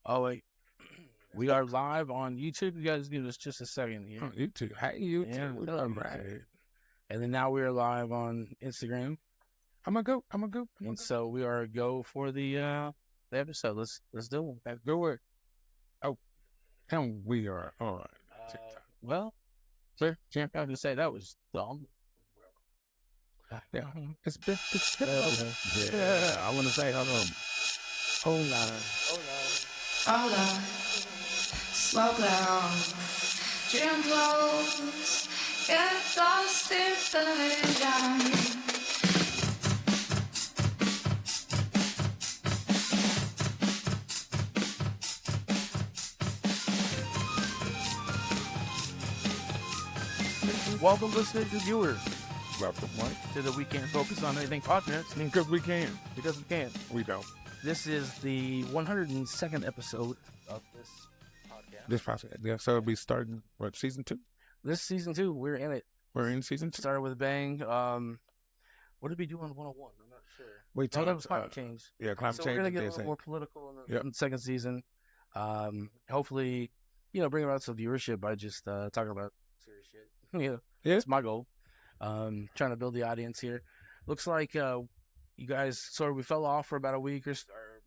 Oh wait, we are live on YouTube. You guys give us just a second here. YouTube. Hey, YouTube. Yeah, we All love right. YouTube. And then now we are live on Instagram, I'm gonna go. I'm gonna go. and so we are go for the episode. Let's do it. Let's do it. Oh, and we are on TikTok. Well, sir, champ, I have to say that was dumb. Yeah, it's been. Yeah, I want to say hello. Hola, slow down, dream close, get lost in the vision. Welcome, listeners and viewers, Welcome, Mike. to the We Can't Focus on Anything podcast Because we can. because we can't. We don't. This is the 102nd episode of this podcast. This process. Yeah, so it'll be starting, what, season 2? This season 2, we're in it. We're in season 2. Started with a bang. What did we do on 101? I'm not sure. We Oh, talked, that was climate change. Yeah, climate So change. we're gonna get a DSA. little more political in the, Yep. in the second season. Hopefully, bring about some viewership by just talking about serious shit. Yeah. That's my goal. Trying to build the audience here. Looks like you guys we fell off for about a week or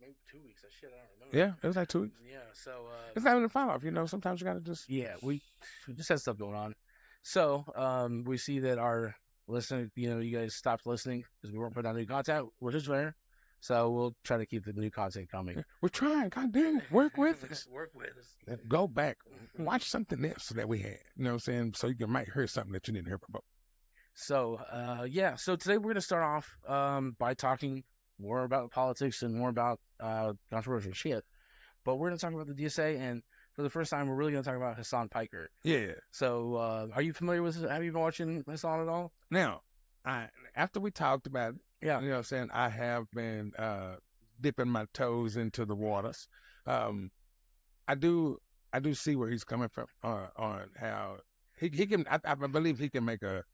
maybe 2 weeks. I don't remember. Yeah, it was like 2 weeks. Yeah. So It's not even a fall off, sometimes you gotta just. yeah, we just had stuff going on. So we see that our listener, you guys stopped listening because we weren't putting out new content, which is fair. So we'll try to keep the new content coming. We're trying. God damn it. Work with us. Work with us. Go back. Watch something else that we had. You know what I'm saying? So you might hear something that you didn't hear before. So so today we're gonna start off by talking more about politics and more about controversial shit. But we're gonna talk about the DSA, and for the first time, we're really gonna talk about Hasan Piker. Yeah. So are you familiar with? Have you been watching Hasan at all? Now, after we talked about it, Yeah. you know what I'm saying, I have been dipping my toes into the waters. I do see where he's coming from on how he can. I believe he can make a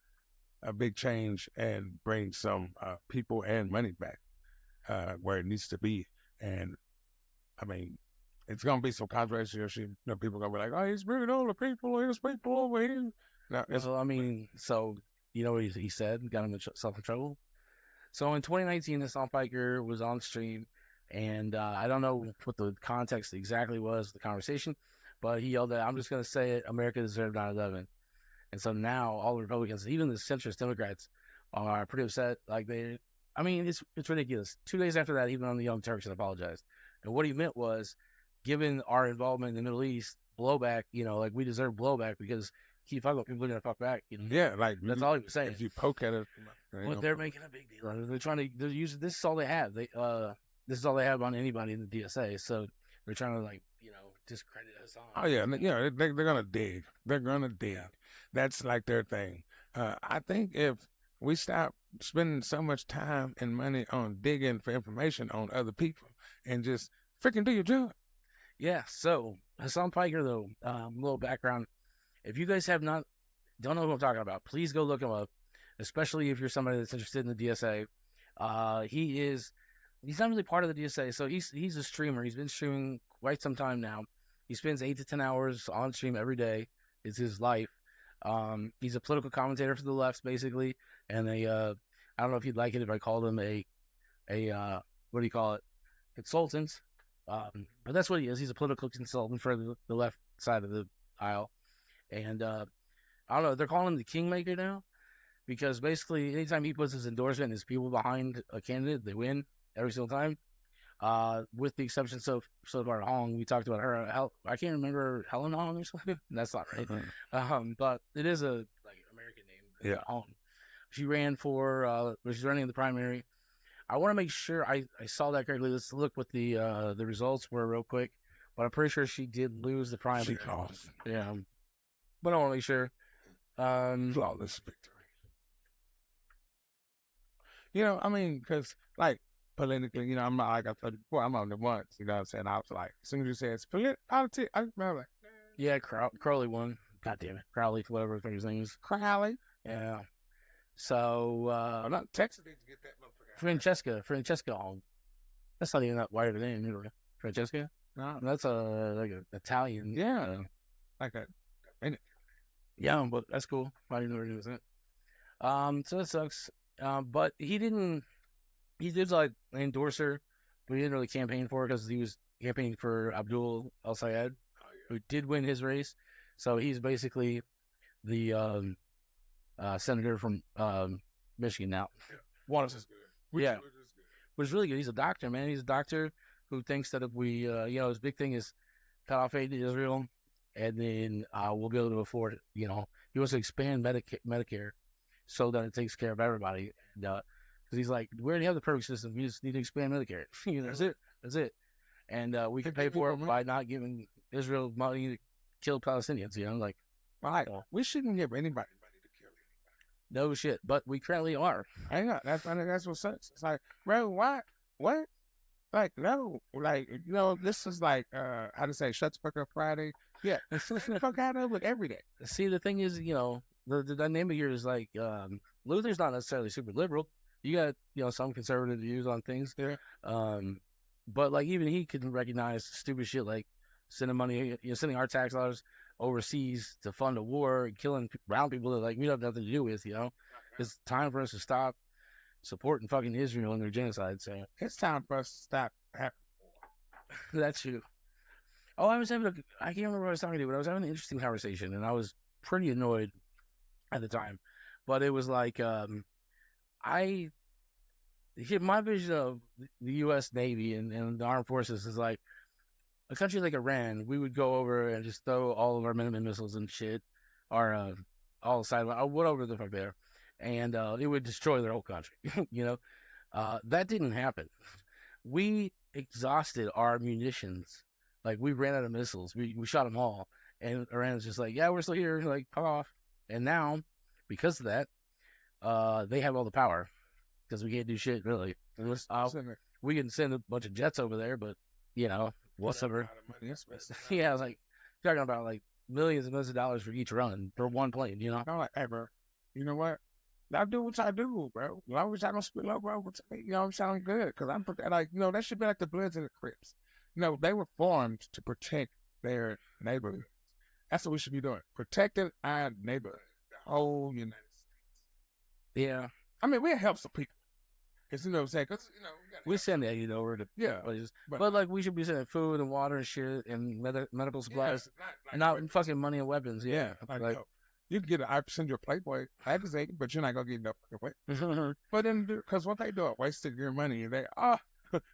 big change and bring some people and money back where it needs to be. And I mean, it's gonna be some controversial shit. People gonna be like, "Oh, he's bringing all the people. There's people over here." No, So I mean, you know what he said? Got him himself in trouble. So in 2019, Hasan Piker was on stream, and I don't know what the context exactly was of the conversation, but he yelled at, "I'm just gonna say it: America deserved 9/11." And so now all the Republicans, even the centrist Democrats, are pretty upset. Like it's ridiculous. 2 days after that, even on the Young Turks, apologized. And what he meant was, given our involvement in the Middle East, blowback. Like we deserve blowback because keep fucking with people are gonna fuck back. yeah, like That's all he was saying. if you poke at it, But they're making a big deal. They're using this is all they have. This is all they have on anybody in the DSA. So they're trying to discredit Hasan. Oh yeah, they're gonna dig. They're gonna dig. That's like their thing. I think if we stop spending so much time and money on digging for information on other people and just freaking do your job. Yeah. So Hasan Piker, though, little background. If you guys don't know who I'm talking about, please go look him up. Especially if you're somebody that's interested in the DSA. He's not really part of the DSA, so he's a streamer. He's been streaming quite some time now. He spends 8 to 10 hours on stream every day. It's his life. He's a political commentator for the left, basically, and I don't know if you'd like it if I called him a what do you call it, consultant. But that's what he is. He's a political consultant for the left side of the aisle, and I don't know. They're calling him the Kingmaker now. Because basically, anytime he puts his endorsement and his people behind a candidate, they win every single time. With the exception so far Hong, we talked about her. I can't remember Helen Hong or something. That's not right. But it is a American name. Yeah. Hong. She ran for. She's running in the primary. I want to make sure I saw that correctly. Let's look what the results were real quick. But I'm pretty sure she did lose the primary. She lost. Yeah. But I want to make sure. Flawless victory. Because politically, I'm not like I said before, I'm on the once, you know what I'm saying? I was like, as soon as you said it's politics, I remember like, yeah, Crowley won. God damn it. Crowley, whatever his name is. Crowley. Yeah. So, not Texas need to get that motherfucker. Francesca Hong. That's not even that wide of a name, either. Francesca? No, That's like a Italian. yeah, like a. Yeah, but that's cool. I didn't know where he was at. So that sucks. But he didn't. He did like endorse her, but he didn't really campaign for her because he was campaigning for Abdul El Sayed, who did win his race. So he's basically the senator from Michigan now. Waters is good. Yeah. Which is really good. He's a doctor, man. He's a doctor who thinks that if we, his big thing is cut off aid to Israel, and then we'll be able to afford it. You know, he wants to expand Medicare so that it takes care of everybody. And because he's like, we already have the perfect system. We just need to expand Medicare. That's it. That's it. And we can pay for it by not giving Israel money to kill Palestinians. You know, like, right. We shouldn't give anybody money to kill anybody. No shit, but we currently are. I know that's what sucks. It's like, bro, what? Like, no, like, this is like, how to say, shut the fuck up Friday. Yeah, fuck out of it every day. See, the thing is, the dynamic here is like, Luther's not necessarily super liberal. You got, some conservative views on things. Yeah. But like even he can recognize stupid shit like sending money, sending our tax dollars overseas to fund a war and killing brown people that like we don't have nothing to do with. It's time for us to stop supporting fucking Israel and their genocide. So it's time for us to stop having war. That's true. Oh, I can't remember what I was talking to, but I was having an interesting conversation and I was pretty annoyed at the time. But it was like, my vision of the U.S. Navy and the armed forces is like a country like Iran. We would go over and just throw all of our Minuteman missiles and shit, or all the side, whatever the fuck there, and it would destroy their whole country. That didn't happen. We exhausted our munitions. Like we ran out of missiles. We shot them all, and Iran was just like, yeah, we're still here. Like, fuck off. And now, because of that, they have all the power. Because we can't do shit, really. We can send a bunch of jets over there, but, whatever. Yeah, I was like, talking about like millions and millions of dollars for each run for one plane, I'm like, hey, bro, you know what? I do what I do, bro. As long as I don't spill over, I'm sounding good. Because I'm like, that should be like the Bloods and the Crips. They were formed to protect their neighborhoods. That's what we should be doing. Protecting our neighborhood, the whole United States. Yeah. I mean, we'll help some people. Because, what I'm saying? Because, we send aid over to places. But, like, we should be sending food and water and shit and medical supplies. Not fucking money and weapons. Yeah. Like you can send you a Playboy magazine, but you're not going to get no fucking way. But then, because what they do is wasting your money. They,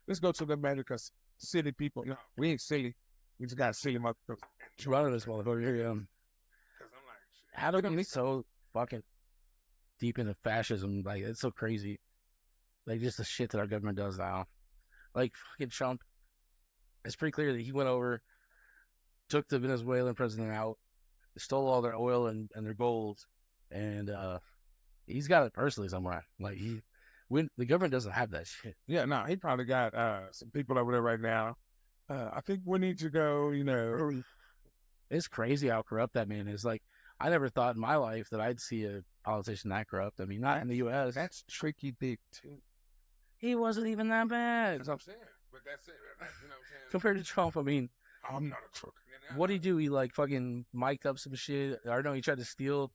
let's go to the America city people. We ain't silly. We just got silly motherfuckers. Running this motherfucker here, Because I'm like, how do we get so fucking deep into fascism? Like, it's so crazy. Like, just the shit that our government does now. Like, fucking Trump. It's pretty clear that he went over, took the Venezuelan president out, stole all their oil and their gold, and he's got it personally somewhere. Like, the government doesn't have that shit. Yeah, no, he probably got some people over there right now. I think we need to go, It's crazy how corrupt that man is. Like, I never thought in my life that I'd see a politician that corrupt. I mean, not in the U.S. That's tricky big, too. He wasn't even that bad. That's what I'm saying. But that's it. What I'm saying? Compared to Trump, I mean. I'm not a crook. What did he do? He, like, fucking mic'd up some shit. Or no, he tried to steal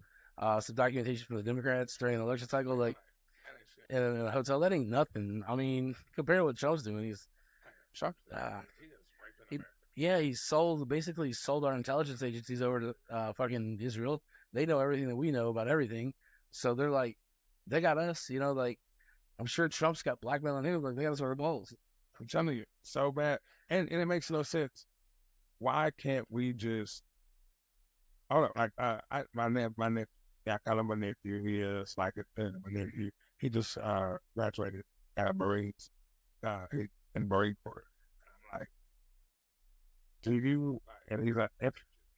some documentation from the Democrats during the election cycle, like, in a hotel. That ain't nothing. I mean, compared to what Trump's doing, he's... he basically sold our intelligence agencies over to fucking Israel. They know everything that we know about everything. So they're like, they got us, like, I'm sure Trump's got blackmail on him. Like, they got us over balls. I'm telling you, so bad. And it makes no sense. Why can't we just, hold on, like, my nephew, I call him my nephew. He is like my nephew. He just graduated out of Marines, in Marine Corps. I'm like, do you, and he's like,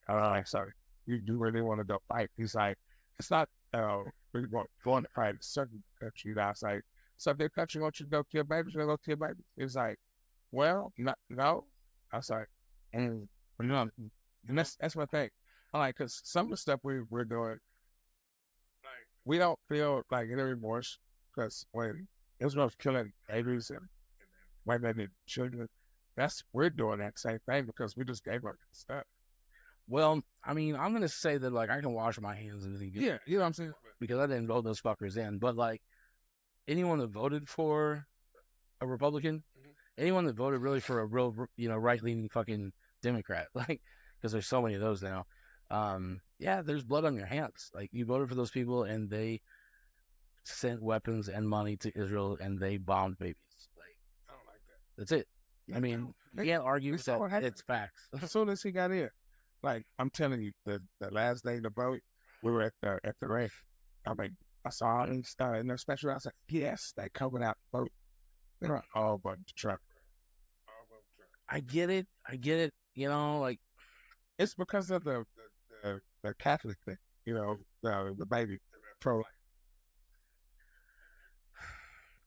I'm like, sorry, you really want to go fight? He's like, it's not, we're going to fight a certain country. I was like, so if their country wants you to go kill babies, you're going to go kill babies. He was like, well, no. I was like, and that's my thing. I'm like, because some of the stuff we're doing, like, we don't feel like any remorse, because when Israel was killing babies and white men and children, we're doing that same thing because we just gave up stuff. Well, I mean, I'm gonna say that like I can wash my hands of anything Yeah, you know what I'm saying? because I didn't vote those fuckers in. But like anyone that voted for a Republican, anyone that voted really for a real, right leaning fucking Democrat, like because there's so many of those now. Yeah, there's blood on your hands. Like you voted for those people and they sent weapons and money to Israel and they bombed babies. Like I don't like that. that's it. I mean, you can't argue with that. It's facts. As soon as he got in, like I'm telling you, the last day to vote, we were at the race. I mean, I saw it in their special. I was like, yes, they coming out to vote. They're all but Trump. I get it. You know, like it's because of the Catholic thing. You know, the baby pro.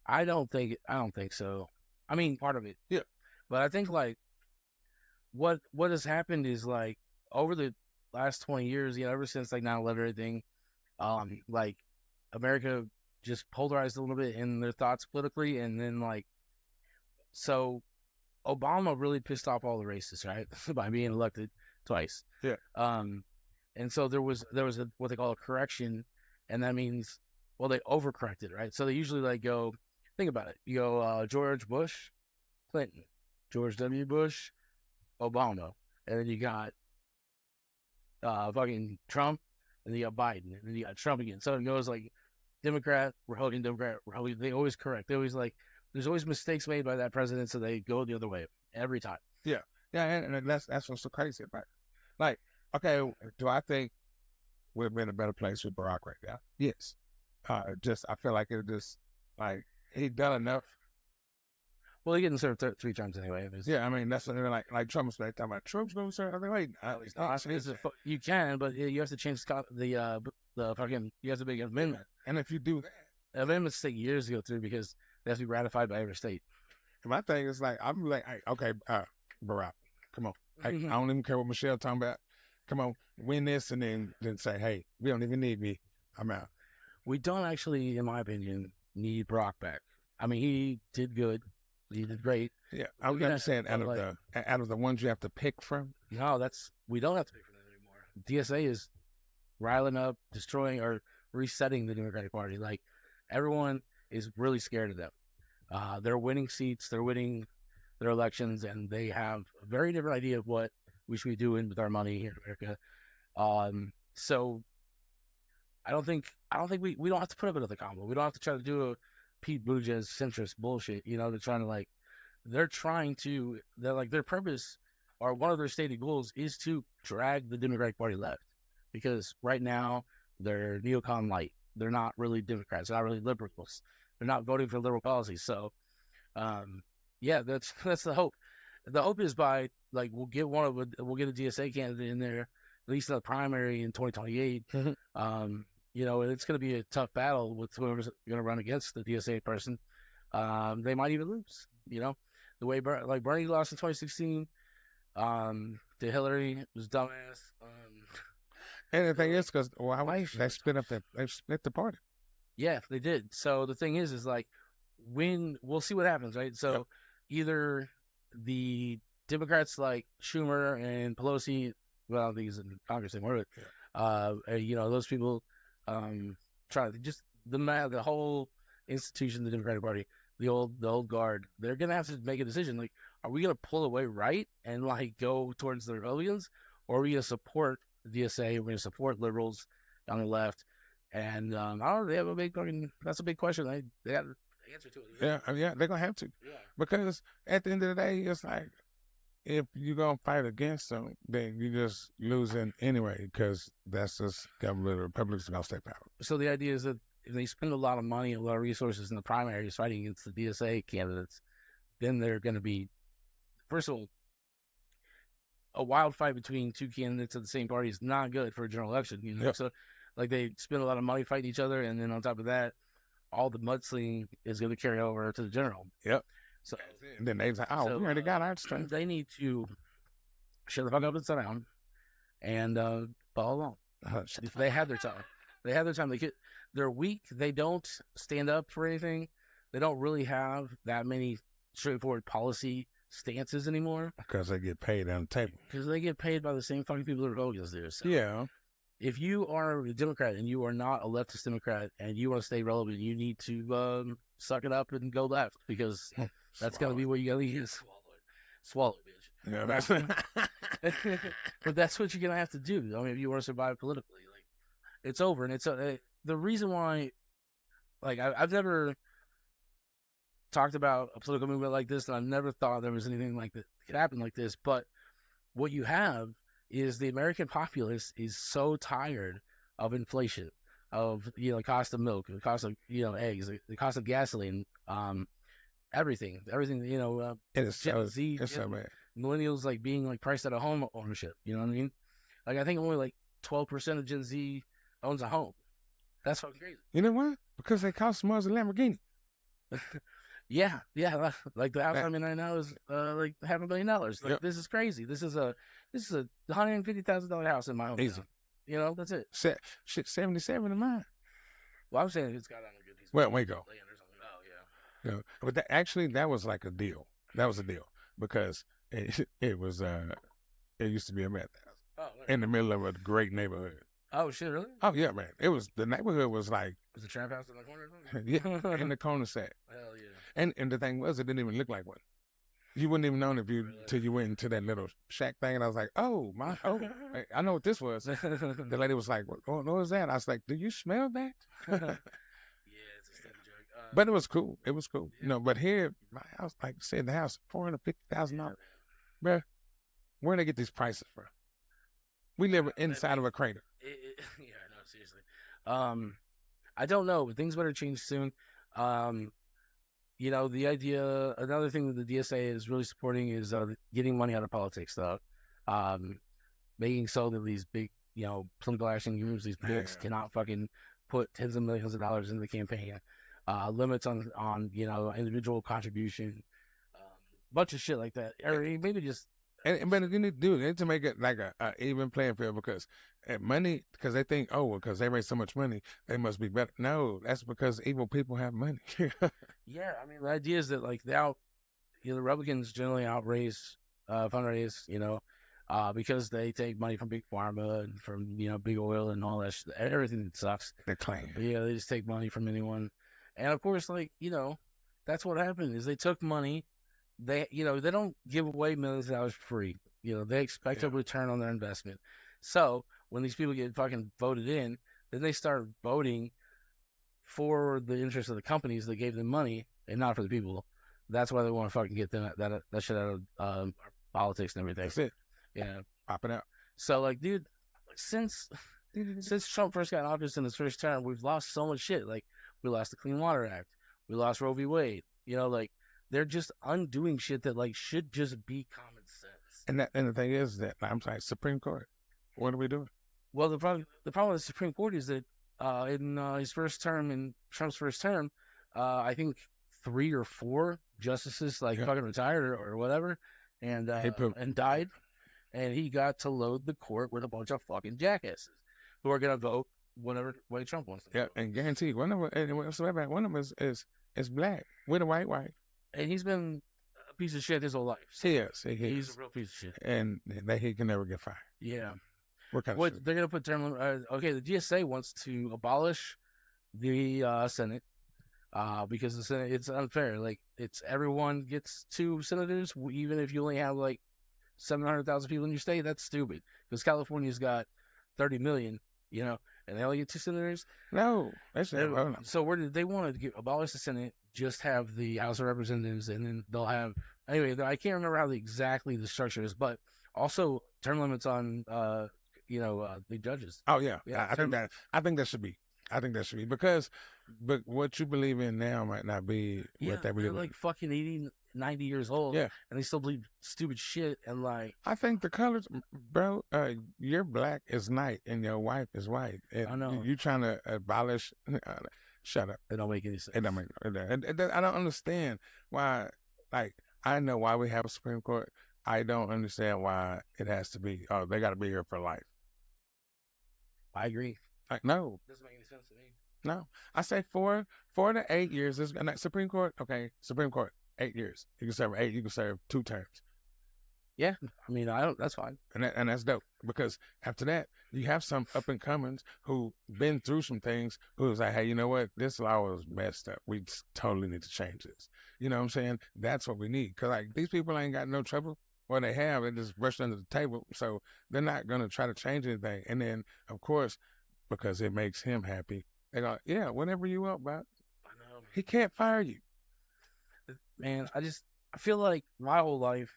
I don't think so. I mean, part of it, yeah, but I think like what has happened is like over the last 20 years, ever since like 9/11 everything, like America just polarized a little bit in their thoughts politically, and then like so Obama really pissed off all the racists, right, by being elected twice. Yeah. And so there was what they call a correction, and that means they overcorrected, right? So they usually like go, think about it. You go George Bush, Clinton, George W. Bush, Obama, and then you got fucking Trump, and then you got Biden, and then you got Trump again. So it goes like Democrat, Republican, Democrat, Republican. They always correct. They always like. There's always mistakes made by that president, so they go the other way every time. Yeah, and that's what's so crazy about it. Like, okay, do I think we've been in a better place with Barack right now? Yes. I feel like it just like he done enough. Well, he getting served 3 times anyway. Yeah, I mean that's like Trump's talking about Trump's going to serve. I mean, wait, you can, but you have to change the fucking. You have to make an amendment, and if you do that, amendments take years to go through because they have to be ratified by every state. My thing is like I'm like, hey, okay, Barack, come on. I don't even care what Michelle talking about. Come on, win this, and then say, hey, we don't even need me. I'm out. We don't actually, in my opinion, need Barack back. I mean, he did good. He did great. Yeah, I'm not saying out of the ones you have to pick from. No, we don't have to pick from them anymore. DSA is riling up, destroying, or resetting the Democratic Party. Like everyone is really scared of them. They're winning seats, they're winning their elections, and they have a very different idea of what we should be doing with our money here in America. So I don't think we don't have to put up another combo. We don't have to try to do a Pete Buttigieg centrist bullshit. They're trying to their purpose or one of their stated goals is to drag the Democratic Party left, because right now they're neocon light. They're not really Democrats. They're not really liberals. They're not voting for liberal policies. So, yeah, that's the hope. The hope is by we'll get a DSA candidate in there, at least in the primary in 2028. And it's going to be a tough battle with whoever's going to run against the DSA person. They might even lose. The way Bernie lost in 2016 to Hillary was dumbass. And the thing is, because they split the party. Yeah, they did. So the thing is when we'll see what happens, right? So either the Democrats like Schumer and Pelosi, well, I don't think he's in Congress anymore, but those people try to just the whole institution, the Democratic Party, the old guard, they're gonna have to make a decision. Like, are we gonna pull away right and go towards the Republicans, or are we gonna support the DSA? We're gonna support liberals on the left. And I don't know, they have a big that's a big question. They got the answer to it. Yeah, they're gonna have to. Yeah. Because at the end of the day, it's like if you're gonna fight against them, then you're just losing anyway, because that's just government. The Republicans are gonna stay power. So the idea is that if they spend a lot of money, a lot of resources in the primaries fighting against the DSA candidates, then they're gonna be, first of all, a wild fight between 2 candidates of the same party is not good for a general election. Yep. So they spend a lot of money fighting each other, and then on top of that, all the mudslinging is going to carry over to the general. Yep. So and then they say, we already got our strength. They need to shut the fuck up and sit down and follow along. They had their time. They're weak. They don't stand up for anything. They don't really have that many straightforward policy stances anymore because they get paid on the table. because they get paid by the same fucking people that vote against there. So Yeah. if you are a Democrat and you are not a leftist Democrat and you want to stay relevant, you need to suck it up and go left because that's going to be what you got to use. Swallow it, bitch. Yeah, that's But that's what you're going to have to do. I mean, if you want to survive politically, like it's over. And it's the reason why, like, I've never talked about a political movement like this, and I've never thought there was anything like that could happen like this. But what you have is the American populace is so tired of inflation, of the cost of milk, the cost of eggs, the cost of gasoline, everything. it's so, Gen Z, it's so bad. millennials like being like priced out of home ownership. You know what I mean? Like I think only like 12% of Gen Z owns a home. That's fucking crazy. You know what? Because they cost more than a Lamborghini. Yeah. Like the house I'm in right now is like $500,000. Like this is crazy. This is a $150,000 house in my home. Easy. That's it. Shit, 77 of mine. Well, I'm saying it's got on a good piece. Well, we go. Land or something. Oh yeah. Yeah, but that was like a deal. That was a deal because it was it used to be a meth house in the middle of a great neighborhood. Oh shit, really? Oh yeah, man. It was the neighborhood was like Was the trap house in the corner or something? yeah, in the corner set. Hell yeah. And the thing was, it didn't even look like one. You wouldn't even know till you went into that little shack thing, and I was like, oh I know what this was. The lady was like, what was that? I was like, do you smell that? Yeah, it's a steady joke. But it was cool. It was cool. But here, my house, like I said, the house, $450,000. Bruh, where they get these prices from? We live inside of a crater. Yeah, no, seriously. I don't know, but things better change soon. The idea, another thing that the DSA is really supporting is getting money out of politics, though. Making so that these big, political action groups, these books cannot fucking put tens of millions of dollars into the campaign. Limits on individual contribution, bunch of shit like that. Or maybe just. But you need to do it to make it like a even playing field because money, because they think, because they raise so much money, they must be better. No, that's because evil people have money. Yeah, I mean, the idea is that like the Republicans generally fundraise, because they take money from big pharma and from big oil and all that shit, everything that sucks. They claim. But, they just take money from anyone, and of course, like that's what happened is they took money. They don't give away millions of dollars for free. They expect a return on their investment. So when these people get fucking voted in, then they start voting for the interest of the companies that gave them money and not for the people. That's why they want to fucking get that shit out of politics and everything. That's it. Yeah, pop it out. So like, dude, since Trump first got in office in his first term, we've lost so much shit. Like we lost the Clean Water Act, we lost Roe v. Wade. Like. They're just undoing shit that like should just be common sense. And the thing is that I'm sorry, Supreme Court. What are we doing? Well, the problem with the Supreme Court is that in his first term, in Trump's first term, I think 3 or 4 justices fucking retired or whatever, and died, and he got to load the court with a bunch of fucking jackasses who are gonna vote whatever way Trump wants to. Yeah, and guaranteed one of them is black with a white wife. And he's been a piece of shit his whole life. He's a real piece of shit. And he can never get fired. Yeah. What kind of shit? They're going to put term limit. Okay, the DSA wants to abolish the Senate because the Senate, it's unfair. Like, it's everyone gets 2 senators, even if you only have, 700,000 people in your state. That's stupid. Because California's got 30 million, and they only get 2 senators. No. That's so they want to abolish the Senate, just have the House of Representatives, and then they'll have anyway. I can't remember how exactly the structure is, but also term limits on the judges. Oh yeah. I think that should be. But what you believe in now might not be what they believe in. Like fucking 80, 90 years old. Yeah. And they still believe stupid shit and like. I think the colors, bro, you're black is night and your wife is white. And I know. You trying to abolish. Shut up. It don't make any sense. It don't make. I don't understand why. Like, I know why we have a Supreme Court. I don't understand why it has to be. Oh, they got to be here for life. I agree. Like, no. Doesn't make any sense to me. No. I say 4 to 8 years. Supreme Court. Okay. Supreme Court. 8 years. You can serve 8. You can serve 2 terms. Yeah, I mean, I don't. That's fine. And that's dope, because after that, you have some up and comings who been through some things, who was like, hey, you know what? This law was messed up. We totally need to change this. You know what I'm saying? That's what we need. Because, like, these people ain't got no trouble. What they have, they just rushed under the table. So they're not going to try to change anything. And then, of course, because it makes him happy, they go, yeah, whatever you want, Bob. I know. He can't fire you. Man, I feel like my whole life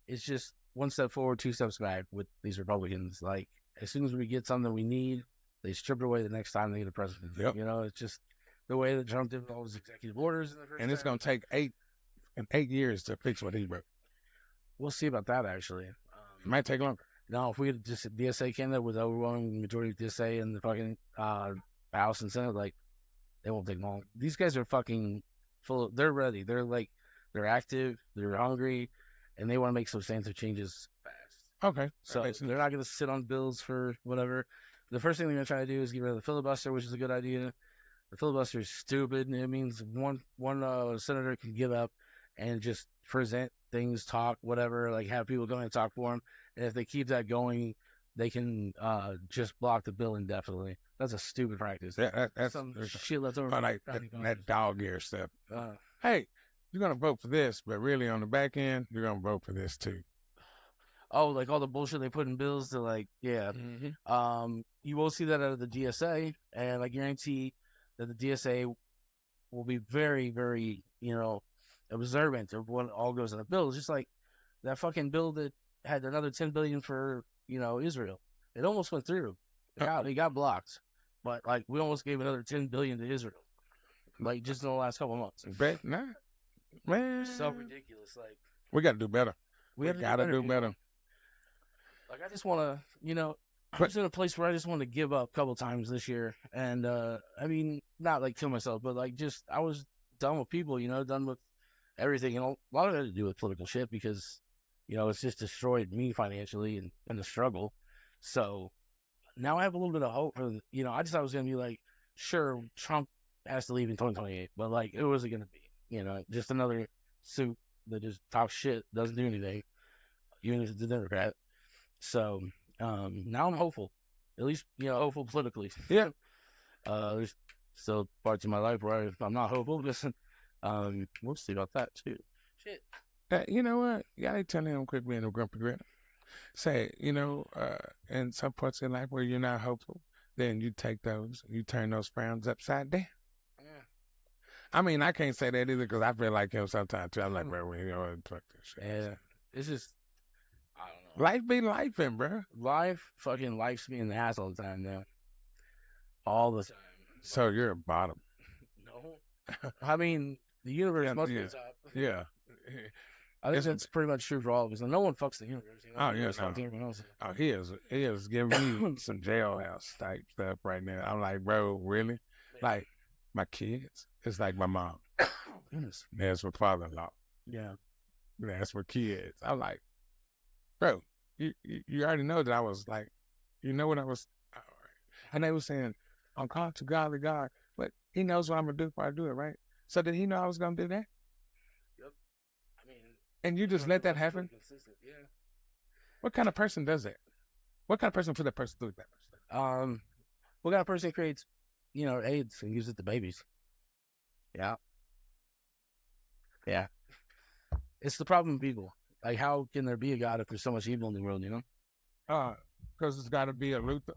is just one step forward, 2 steps back with these Republicans. Like, as soon as we get something we need, they strip it away the next time they get a president. Yep. You know, it's just the way that Trump did all his executive orders in the first And it's going to take 8 years to fix what he wrote. We'll see about that, actually. It might take longer. No, if we had just a DSA candidate with overwhelming majority of DSA in the fucking House and Senate, like, they won't take long. These guys are fucking they're ready. They're active, they're hungry, and they want to make substantive changes fast. Okay. So they're not going to sit on bills for whatever. The first thing they're going to try to do is get rid of the filibuster, which is a good idea. The filibuster is stupid. And it means one senator can get up and just present things, talk, whatever, like have people go and talk for them. And if they keep that going, they can just block the bill indefinitely. That's a stupid practice. That's some shit left over. like that dog ear stuff. Hey, you're going to vote for this, but really on the back end, you're going to vote for this too. Oh, like all the bullshit they put in bills to, like, yeah. Mm-hmm. You will see that out of the DSA, and I guarantee that the DSA will be very, very, observant of what all goes in the bill. It's just like that fucking bill that had another $10 billion for, Israel. It almost went through. It got blocked. But, like, we almost gave another $10 billion to Israel. Like, just in the last couple of months. Bet not. Man. It's so ridiculous. Like, we got to do better. We got to do better. Like, I just want to, I was in a place where I just wanted to give up a couple times this year. And, I mean, not like kill myself, but like just, I was done with people, done with everything. And a lot of it had to do with political shit because, it's just destroyed me financially and the struggle. So now I have a little bit of hope for, I just thought it was going to be like, sure, Trump has to leave in 2028, but like, it wasn't going to be, just another suit that just talks shit, doesn't do anything, even if it's a Democrat. So now I'm hopeful, at least, hopeful politically. Yeah. There's still parts of my life where I'm not hopeful. Listen, we'll see about that too. Shit. You know what? You gotta tell him quit being a grumpy grinner. Say, in some parts of life where you're not hopeful, then you take those, you turn those frowns upside down. Yeah. I mean, I can't say that either because I feel like him sometimes too. I'm like, bro, fuck this shit. Yeah. It's just, I don't know. Life be lifing, bro. Life's me in the ass all the time now. All the time. So you're a bottom. No. I mean, the universe must be the top. Yeah. I think that's pretty much true for all of us. And no one fucks the universe. Oh, yeah. No. Oh, he is giving me some jailhouse type stuff right now. I'm like, bro, really? Like, my kids, it's like my mom. Goodness. There's my father-in-law. Yeah. That's my kids. I'm like, bro, you already know that I was like, what I was, all right. And they were saying, I'm calling to God the God, but he knows what I'm going to do before I do it, right? So did he know I was going to do that? Yep. I mean, and you just let that happen? Yeah. What kind of person does that? What kind of person for that person to do that? What kind of person creates, AIDS and gives it to babies? Yeah. Yeah. It's the problem with people. Like, how can there be a God if there's so much evil in the world, Because it's got to be a Luther.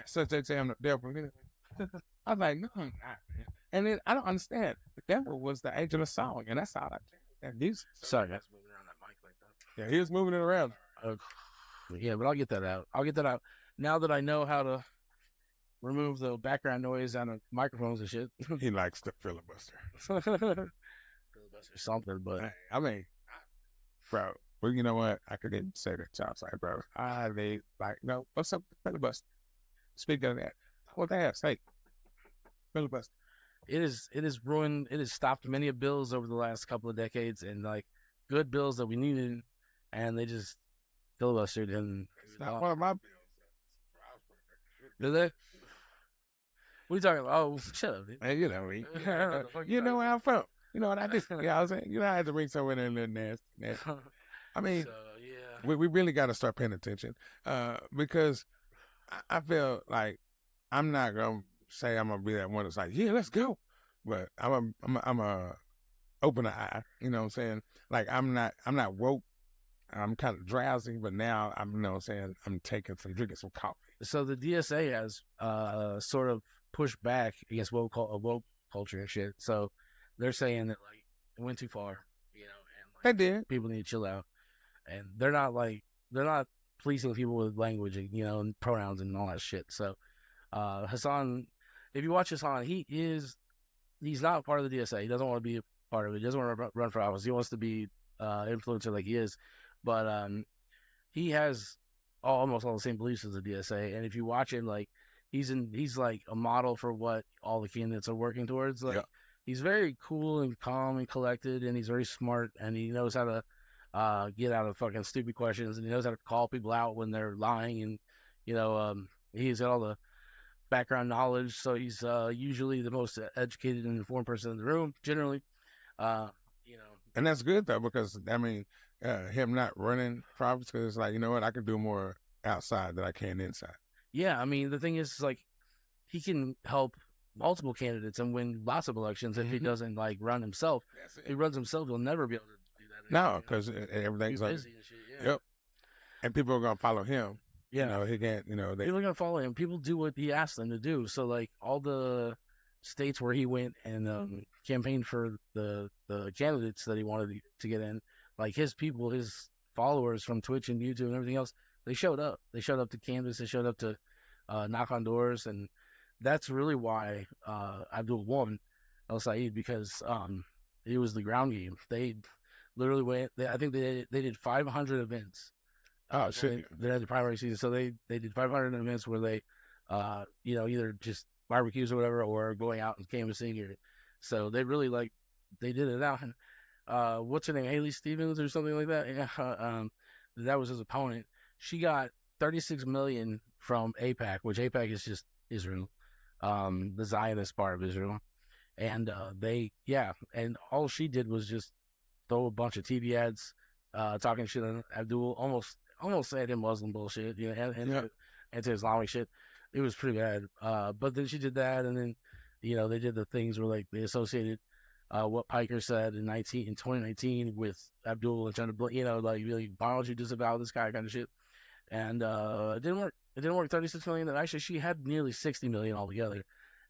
Such they say I'm the devil. I'm like, no, I'm not, man. And then I don't understand. The devil was the angel of song, and that's all that music. Sorry, that's moving around that mic like that. Yeah, he was moving it around. Yeah, but I'll get that out. Now that I know how to remove the background noise out of microphones and shit. He likes the filibuster. Filibuster something, but I mean, bro. Well, you know what? I could even say that. I was like, bro, no, what's up with the filibuster? Speaking of that, what the hell? Say, filibuster. It is ruined. It has stopped many bills over the last couple of decades, and like good bills that we needed, and they just filibustered. And it's not one of my bills. Did they? What are you talking about? Oh, shut up, dude. Hey, you know where I'm from. You know, and I just, I was saying, I had to bring somewhere in there nasty. I mean, So yeah, we really got to start paying attention because I feel like I'm not gonna say I'm gonna be that one that's like, yeah, let's go, but I'm a open an eye. You know what I'm saying? Like I'm not woke. I'm kind of drowsy, but now I'm, you know what I'm saying, I'm drinking some coffee. so the DSA has sort of pushed back against woke culture and shit. So they're saying that like it went too far, and They like did. people need to chill out. And they're not policing people with language, and pronouns and all that shit. So Hasan, if you watch Hasan, he's not part of the DSA. He doesn't want to be a part of it. He doesn't want to run for office. He wants to be influencer like he is, but he has almost all the same beliefs as the DSA. And if you watch him, like he's like a model for what all the candidates are working towards. Like he's very cool and calm and collected, and he's very smart, and he knows how to get out of fucking stupid questions, and he knows how to call people out when they're lying, and he's got all the background knowledge, so he's usually the most educated and informed person in the room generally. And that's good though, because I mean, him not running for office, because it's like, you know what, I can do more outside than I can inside. Yeah, I mean the thing is like he can help multiple candidates and win lots of elections if he doesn't like run himself. If he runs himself, he'll never be able to do that. No, because everything's like, busy and shit. Yeah. Yep. And people are gonna follow him. Yeah. You know, he can't. You know, people are gonna follow him. People do what he asks them to do. So like all the states where he went and campaigned for the candidates that he wanted to get in, like his people, his followers from Twitch and YouTube and everything else, they showed up. They showed up to canvas. They showed up to knock on doors, and that's really why Abdul won El Said, because it was the ground game. They literally went. I think they did 500 events. Oh shit! They had the primary season, so they did 500 events where they, either just barbecues or whatever, or going out and canvassing. So they really they did it out. And what's her name, Haley Stevens or something like that? Yeah, that was his opponent. She got 36 million from AIPAC, which AIPAC is just Israel, the Zionist part of Israel, and and all she did was just throw a bunch of TV ads, talking shit on Abdul, almost said him Muslim bullshit, and anti-Islamic shit. It was pretty bad. But then she did that, and then, they did the things where like they associated what Piker said in 2019 with Abdul and trying to, really, why don't you disavow this guy kind of shit. And it didn't work. It didn't work. 36 million. Actually, she had nearly 60 million altogether,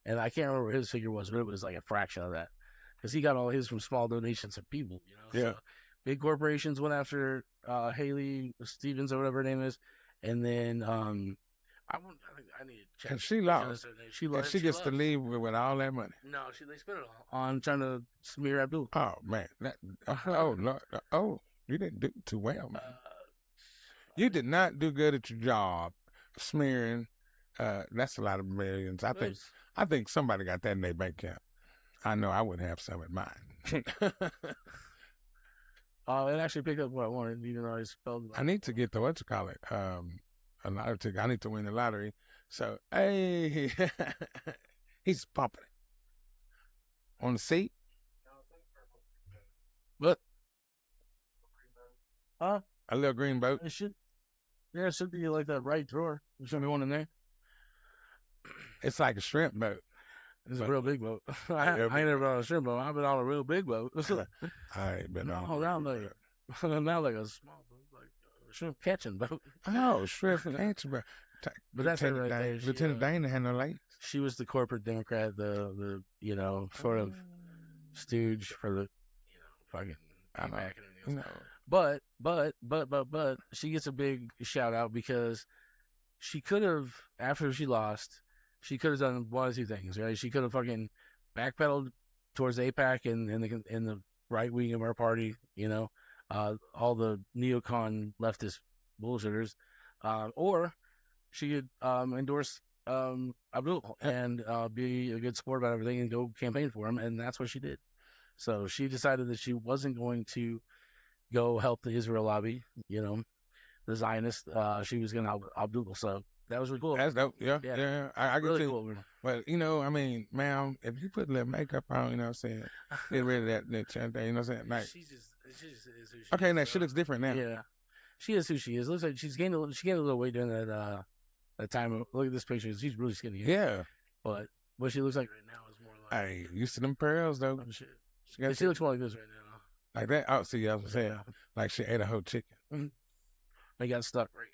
and I can't remember what his figure was, but it was like a fraction of that, because he got all his from small donations of people. Yeah. So big corporations went after Haley Stevens or whatever her name is, and then I think I need to check. And she lost. She gets to leave with all that money. No, they spent it all on trying to smear Abdul. Oh man, Lord, you didn't do too well, man. You did not do good at your job smearing. That's a lot of millions. I think somebody got that in their bank account. I know I wouldn't have some in mine. It actually picked up what I wanted, even though I spelled it. I need to get the a lottery ticket. I need to win the lottery. So hey, he's pumping it on the seat. What? Huh? A little green boat. It should be like that right drawer. There's gonna be one in there. It's like a shrimp boat. It's a real big boat. I ain't never been on a shrimp boat. I've been on a real big boat. I ain't been on. Now like a small boat, like a shrimp catching boat. Oh, shrimp catching boat. But that's her right there. Lieutenant Dana had no legs. She was the corporate Democrat, the sort of stooge for the fucking AIPAC and everything else. But she gets a big shout out because she could have, after she lost, she could have done one of two things, right? She could have fucking backpedaled towards AIPAC and in the right wing of our party, all the neocon leftist bullshitters, or she could endorse Abdul and be a good sport about everything and go campaign for him, and that's what she did. So she decided that she wasn't going to go help the Israel lobby, the Zionists. She was going to help Abdul. So That was really cool. That's dope. Yeah, Yeah. yeah. I can Really see. cool. But you know, I mean, ma'am, if you put a little makeup on, you know what I'm saying, get rid of that chin thing, you know what I'm saying? Like, She just is who she okay, is. now she looks different now. Yeah, she is who she is. Looks like she gained a little weight during that time. Look at this picture. She's really skinny. Yeah. But what she looks like right now is more like. Hey, used to them pearls though. Oh, shit. She, She looks more like this right now. like that. Oh, see, I was saying, like she ate a whole chicken. They got stuck right.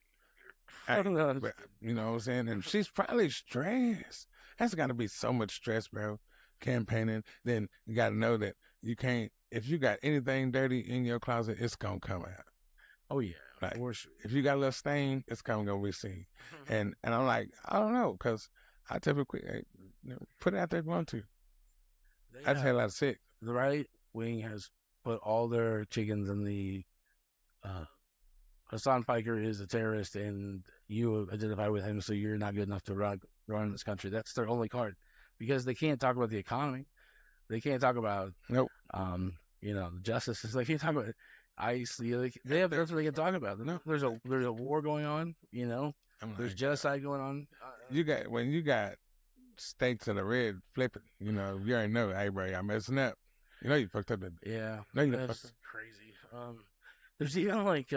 Hey, but, you know what I'm saying? And she's probably stressed. That's got to be so much stress, bro. Campaigning. Then you got to know that you can't, if you got anything dirty in your closet, it's going to come out. Oh, yeah. Like, For sure. if you got a little stain, it's going to be seen. And I'm like, I don't know, because I typically hey, put it out there if you want to. I just had a lot of sick. The right wing has put all their chickens in the Hasan Piker is a terrorist and you identify with him, so you're not good enough to run this country. That's their only card, because they can't talk about the economy. They can't talk about justice. They can't talk about ICE. They have everything they can talk about. No, there's a war going on. There's genocide going on. When you got states that are red flipping, you already know, hey, bro, I'm messing up. You fucked up. Yeah, that's crazy. There's even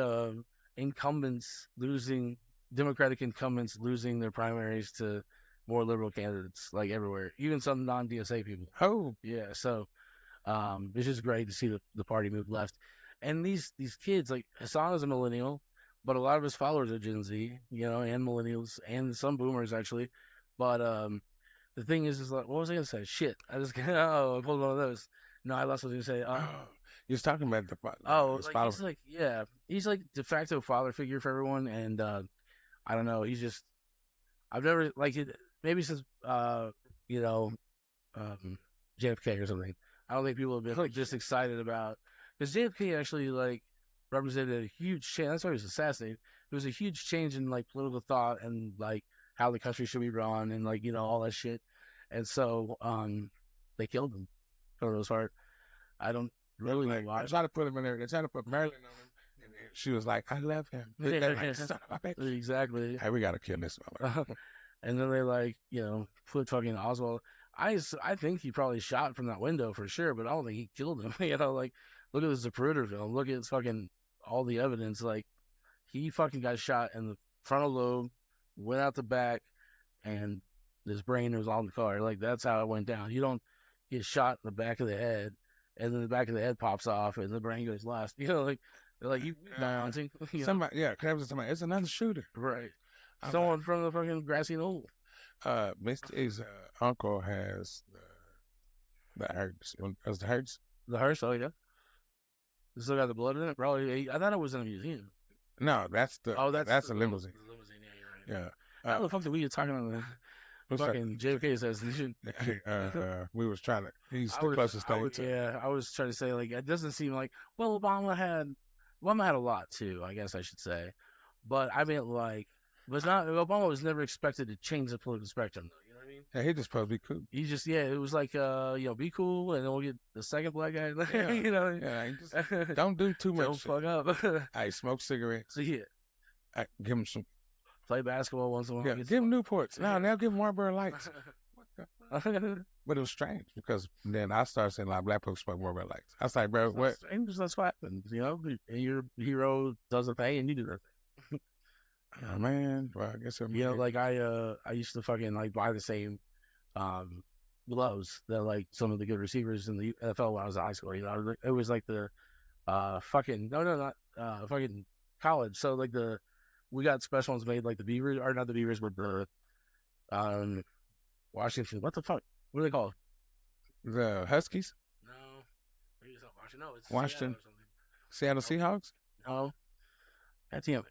Democratic incumbents losing their primaries to more liberal candidates, like everywhere, even some non-DSA people. Oh, yeah. So, it's just great to see the party move left, and these kids, like Hasan is a millennial, but a lot of his followers are Gen Z, and millennials, and some boomers actually. But the thing is like, what was I gonna say? Shit, I pulled one of those. No, I lost what I was gonna say. You're talking about he's like de facto father figure for everyone, and I don't know. I've never maybe since JFK or something. I don't think people have been just excited about, because JFK actually represented a huge change. That's why he was assassinated. It was a huge change in political thought and how the country should be run and all that shit. And so they killed him for the most part. I don't really know why. They tried to put him in there. They tried to put Marilyn on him. And she was like, I love him. Son of a bitch. Exactly. Hey, we got to kill this motherfucker. And then they put fucking Oswald. I think he probably shot from that window for sure, but I don't think he killed him. Look at the Zapruder film. Look at fucking all the evidence. He fucking got shot in the frontal lobe, went out the back, and his brain was on the car. That's how it went down. You don't get shot in the back of the head, and then the back of the head pops off, and the brain goes last. They're like, you balancing. Somebody, somebody. It's another shooter. Right. Someone from the fucking grassy knoll. Misty's uncle has the hearse. The hearse? The hearse, oh yeah. They still got the blood in it? Probably. I thought it was in a museum. No, that's the that's a limousine. The limousine, yeah, you're right. Yeah. How the fuck did we get talking on the fucking JFK assassination? We was trying to. He's the closest thing. I was trying to say it doesn't seem like. Well, Obama had a lot too. I guess I should say, but I mean Obama was never expected to change the political spectrum, though. You know what I mean? Yeah, he just supposed to be cool. He just it was be cool, and then we'll get the second black guy. Just don't do too much. Don't fuck up. Hey, smoke cigarettes. So give him some. Play basketball once in a while. Yeah, give him Newports. No, now give him Marlboro Lights. What the? But it was strange because then I started saying black folks smoke Marlboro Lights. I was like, bro, what? That's what happens. And your hero doesn't pay, and you do nothing. Oh man, well I guess I used to fucking buy the same gloves that some of the good receivers in the NFL when I was in high school. It was the fucking fucking college. So we got special ones made the Beavers, or not the Beavers, but the Washington. What the fuck? What are they called? The Huskies? No, maybe it's not Washington. No, it's Washington. Seattle Seahawks? No, God damn it.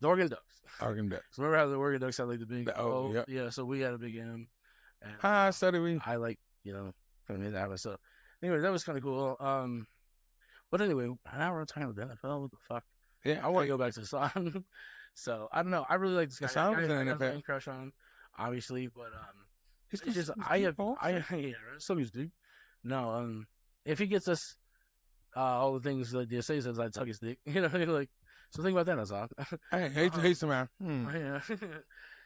The Oregon Ducks. Oregon Ducks. Remember how the Oregon Ducks had the big yep. Yeah, so we had a big M. And so did we. I made that happen. So anyway, that was kind of cool. But anyway, now we're talking about the NFL. What the fuck? Yeah, I want to go back to the song. So I don't know. I really like this guy. I have a crush on him, obviously, but it's just some used to. No, if he gets us all the things that DSA says, I'd suck his dick. So think about that, Hasan. Hey, hate to hate some man. Yeah.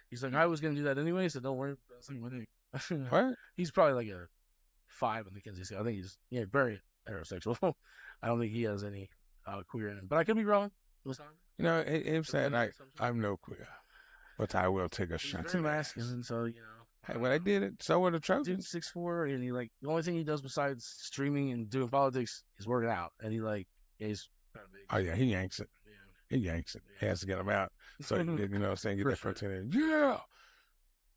He's like, I was gonna do that anyway, so don't worry. That's like my thing. What? He's probably like a 5 on the Kinsey scale. I think he's very heterosexual. I don't think he has any queer in him, but I could be wrong. You know, he said like, I'm no queer, but I will take a He's shot. very masculine, so you know. Hey, when I did it, so were the Trojans. Dude's 6'4", and he like the only thing he does besides streaming and doing politics is working out, and he like he's kind of big. Oh yeah, he yanks it. Yeah. He yanks it. He has to get him out. So you know what I'm saying, get For that sure. protein in. Yeah,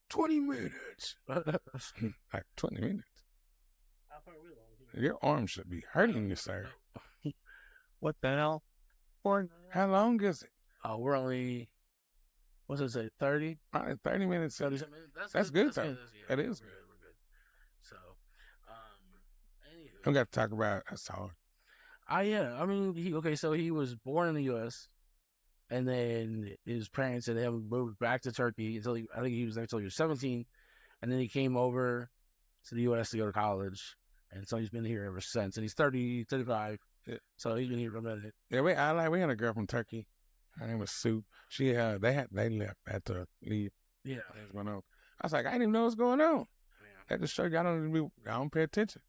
20 minutes. Like 20 minutes. How far are we along? Your arm should be hurting you, sir. What the hell? How long is it? We're only, what's it say, 30? Probably 30 minutes. 30 minutes. That's good, though. Yeah, That is we're good. We're good. So, anywho. We got to talk about Hasan. Yeah. I mean, so he was born in the U.S., and then his parents had him moved back to Turkey until I think he was there until he was 17, and then he came over to the U.S. to go to college, and so he's been here ever since. And he's 30, 35, Yeah. so he's been here for a minute. Yeah, we had a girl from Turkey. Her name was Sue. She they left after leave. Yeah. Things went on. I was like, I didn't even know what's going on. Yeah. That just showed you I don't pay attention.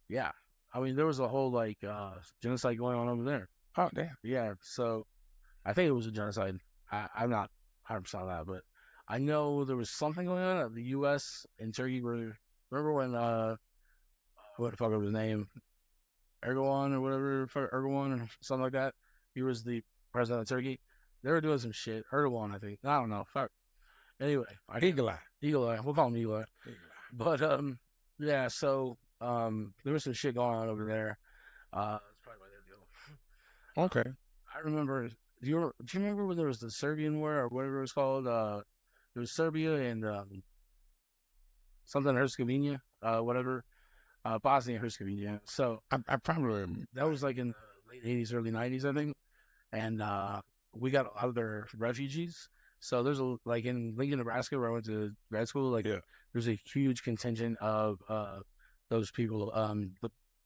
Yeah. I mean, there was a whole like genocide going on over there. Oh damn. Yeah. So I think it was a genocide. I'm not 100% on that, but I know there was something going on at the U.S. and Turkey. Remember when what the fuck was his name? Erdogan or whatever, Erdogan or something like that. He was the president of Turkey. They were doing some shit. Erdogan, I think. I don't know. Fuck. Anyway, Eagle Eye. Eagle Eye. We'll call him Eagle Eye. But yeah. So there was some shit going on over there. That's probably why they go. Okay. I remember. Do you remember when there was the Serbian War or whatever it was called? There was Serbia and something Herzegovina, whatever, Bosnia Herzegovina. So I probably remember. that was like in the late '80s, early '90s, I think. And we got a lot of their refugees. So there's like in Lincoln, Nebraska, where I went to grad school. Like there's a huge contingent of those people.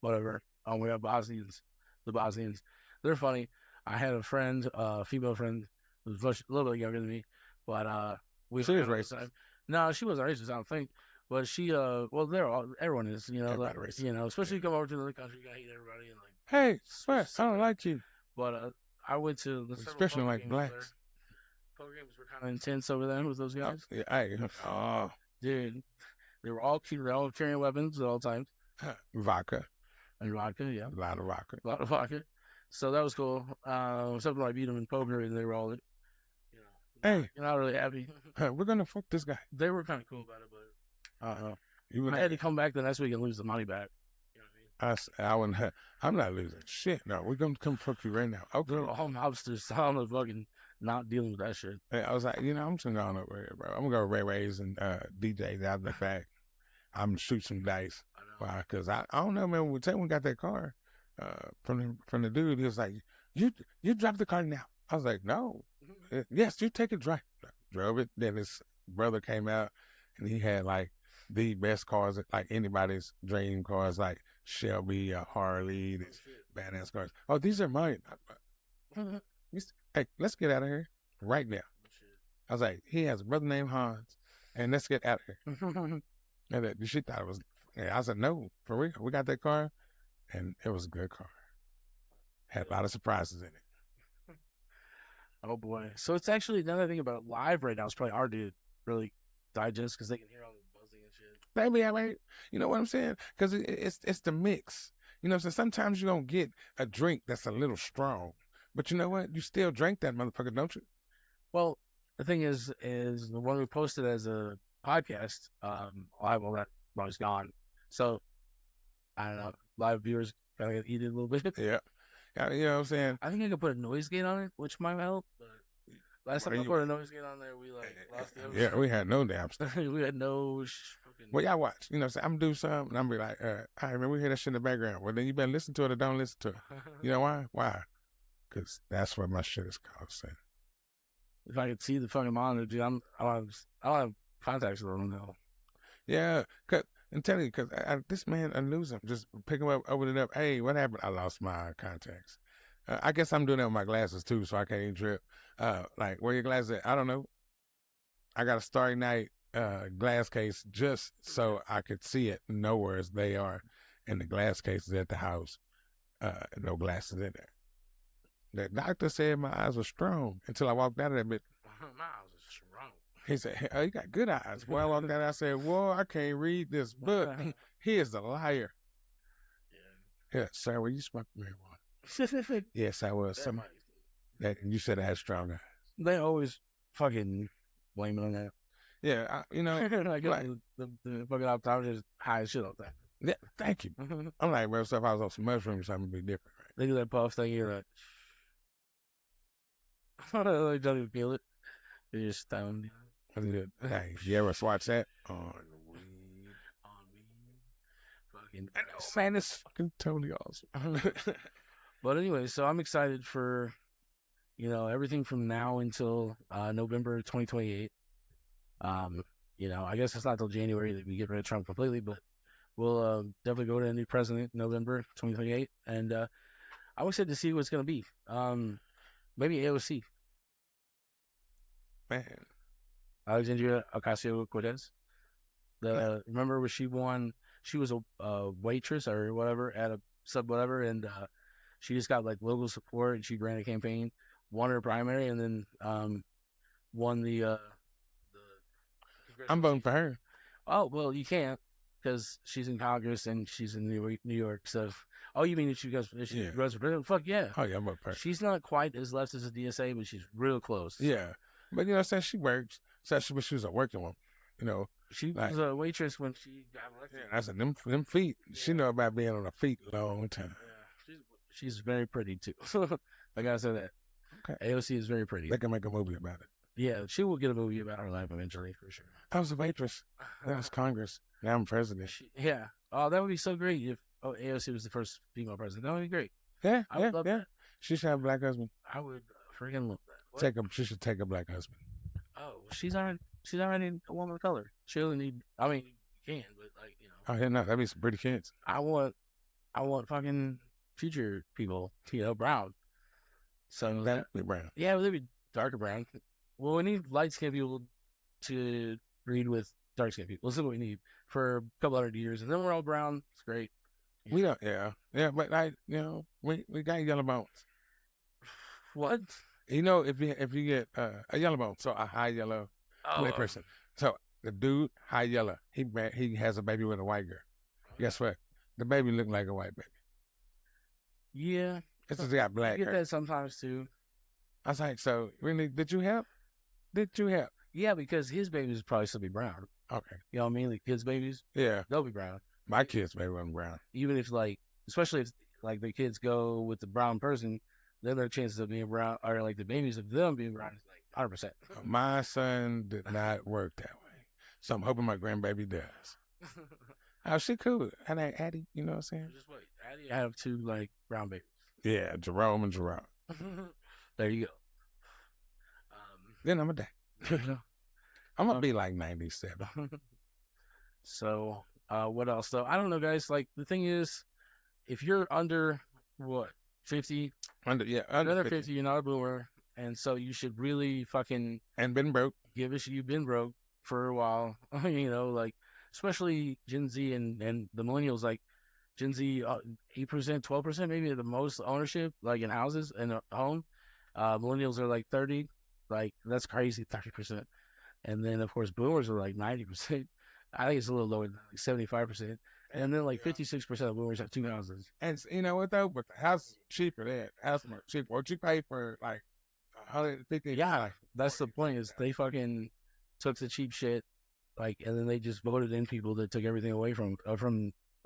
Whatever. We have Bosnians. The Bosnians. They're funny. I had a friend, female friend, who was a little bit younger than me, but She was racist. No, she wasn't racist, I don't think. But she, everyone is, Everybody racist. especially you come over to another country, you gotta hate everybody and like. Hey, swear, I don't like you. But I went to Especially like blacks. Poker games were kind of intense over there with those guys. Dude, they were all cute. They're all carrying weapons at all times. vodka. And vodka, yeah, A lot of vodka. a lot of vodka. So that was cool. Something I beat them in poker, and they were all, Hey, not really happy. we're gonna fuck this guy. They were kind of cool about it, but I don't know. You I had to come back the next week and lose the money back. You know what I wouldn't. I'm not losing shit. No, we're gonna come fuck you right now. Okay. I mean? All mobsters, so I'm fucking not dealing with that shit. Hey, I was like, I'm just going over here, bro. I'm gonna go Ray Ray's and DJ out the back. I'm gonna shoot some dice. I know. Why? Because I don't know, man. When we got that car from the dude, he was like, "You drive the car now." I was like, "No, yes, you take it drive." Drove it. Then his brother came out, and he had like the best cars, like anybody's dream cars, like Shelby, Harley, these badass cars. Oh, these are mine. Hey, let's get out of here right now. I was like, he has a brother named Hans, and let's get out of here. And she thought it was. Yeah, I said, no, for real. We got that car, and it was a good car. Had a lot of surprises in it. Oh boy! So it's actually, now that I think about it, live right now, it's probably hard to really digest because they can hear all the buzzing and shit. Maybe I mean, you know what I'm saying? Because it's the mix. So sometimes you don't get a drink that's a little strong, but you know what? You still drink that motherfucker, don't you? Well, the thing is the one we posted as a podcast, live, well, that was gone. So I don't know, live viewers gotta get eaten a little bit. Yeah. You know what I'm saying? I think I could put a noise gate on it, which might help. But last time I put a noise gate on there, we like lost the episode. Yeah, we had no damn stuff. We had no fucking. Well, y'all watch. I'm gonna do something, and I'm be like, all right, man, we hear that shit in the background. Well, then you better listen to it or don't listen to it. You know why? Why? Because that's what my shit is called. Saying. If I could see the fucking monitor, dude, I don't have contacts with them now. Yeah, I'm telling you, because this man, I lose him. Just pick him up, open it up. Hey, what happened? I lost my contacts. I guess I'm doing that with my glasses too, so I can't even trip. Like, where your glasses at? I don't know. I got a Starry Night glass case just so I could see it and know where they are. And the glass case is at the house. No glasses in there. The doctor said my eyes were strong until I walked out of that bit. My eyes are strong. He said, "Oh, you got good eyes." Well, I walked out. I said, "Well, I can't read this book." He is a liar. Yeah, sir. Were you smoking marijuana? Yes, I was. You said I had strong eyes. They always fucking blame it on that. Yeah, like the fucking optometrist is high as shit all the time. Yeah, thank you. I'm like, well, so if I was on some mushrooms, something would be different, right? They do that puff thing, you're like, they don't even feel it. They're just stoned. Hey, you ever watch that? On weed. Fucking. I know, man, it's fucking totally awesome. But anyway, so I'm excited for, everything from now until November 2028. I guess it's not till January that we get rid of Trump completely, but we'll definitely go to a new president November 2028, and I'm excited to see what's going to be. Maybe AOC. Man, Alexandria Ocasio-Cortez. Remember when she won? She was a waitress or whatever at a sub whatever, and she just got like local support, and she ran a campaign, won her primary, and then won the. I'm voting for her. Oh well, you can't because she's in Congress and she's in New York. So, oh, you mean if she runs for president? Fuck yeah. Oh yeah, I'm voting for her. She's not quite as left as a DSA, but she's real close. Yeah, but what I'm saying, she works. So she was a working woman. She was a waitress when she got elected. Yeah, I said them feet. Yeah. She know about being on her feet a long time. Yeah, she's very pretty too. Like I said that. Okay. AOC is very pretty. They can make a movie about it. Yeah, she will get a movie about her life eventually for sure. I was a waitress. That was Congress. Now I'm president. Yeah. Oh, that would be so great if AOC was the first female president. That would be great. Yeah, I would love that. She should have a black husband. I would freaking love that. She should take a black husband. Oh, she's already a woman of color. She only need. I mean, you can, but Oh yeah, no, that'd be some pretty kids. I want fucking future people, brown. So that'd be brown. Yeah, they'd be darker brown. Well, we need light skinned people to breed with dark skinned people. This is what we need for a couple hundred years, and then we're all brown. It's great. We don't, yeah, but we got yellow bones. What? If you get a yellow bone, so a high yellow black person. So the dude high yellow, he has a baby with a white girl. Guess what? The baby look like a white baby. Yeah, it's just got black. You get that sometimes too. I was like, so really, did you help? Yeah, because his babies probably still be brown. Okay. You know what I mean? Like kids' babies? Yeah. They'll be brown. My kids' baby wasn't brown. Even if especially if the kids go with the brown person, then their chances of being brown, or like the babies of them being brown is like 100%. My son did not work that way. So I'm hoping my grandbaby does. Oh, she cool. And Addie, you know what I'm saying? Just wait. Addie, I have two brown babies. Yeah, Jerome and Jerome. There you go. Then I'm gonna die. I'm gonna be like 97. So, what else though? I don't know, guys. Like the thing is, if you're under 50, under 50, you're not a boomer, and so you should really fucking and been broke. You've been broke for a while. Especially Gen Z and the millennials. Like Gen Z, 8%, 12%, maybe the most ownership, like in houses and a home. Millennials are like 30. Like that's crazy, 30%. And then of course boomers are like 90%. I think it's a little lower than like 75%. And then like 56% of boomers have two houses. And you know what though? But the house is cheaper than house more cheaper. What you pay for like 150? Yeah, that's the point. Is they fucking took the cheap shit, and then they just voted in people that took everything away from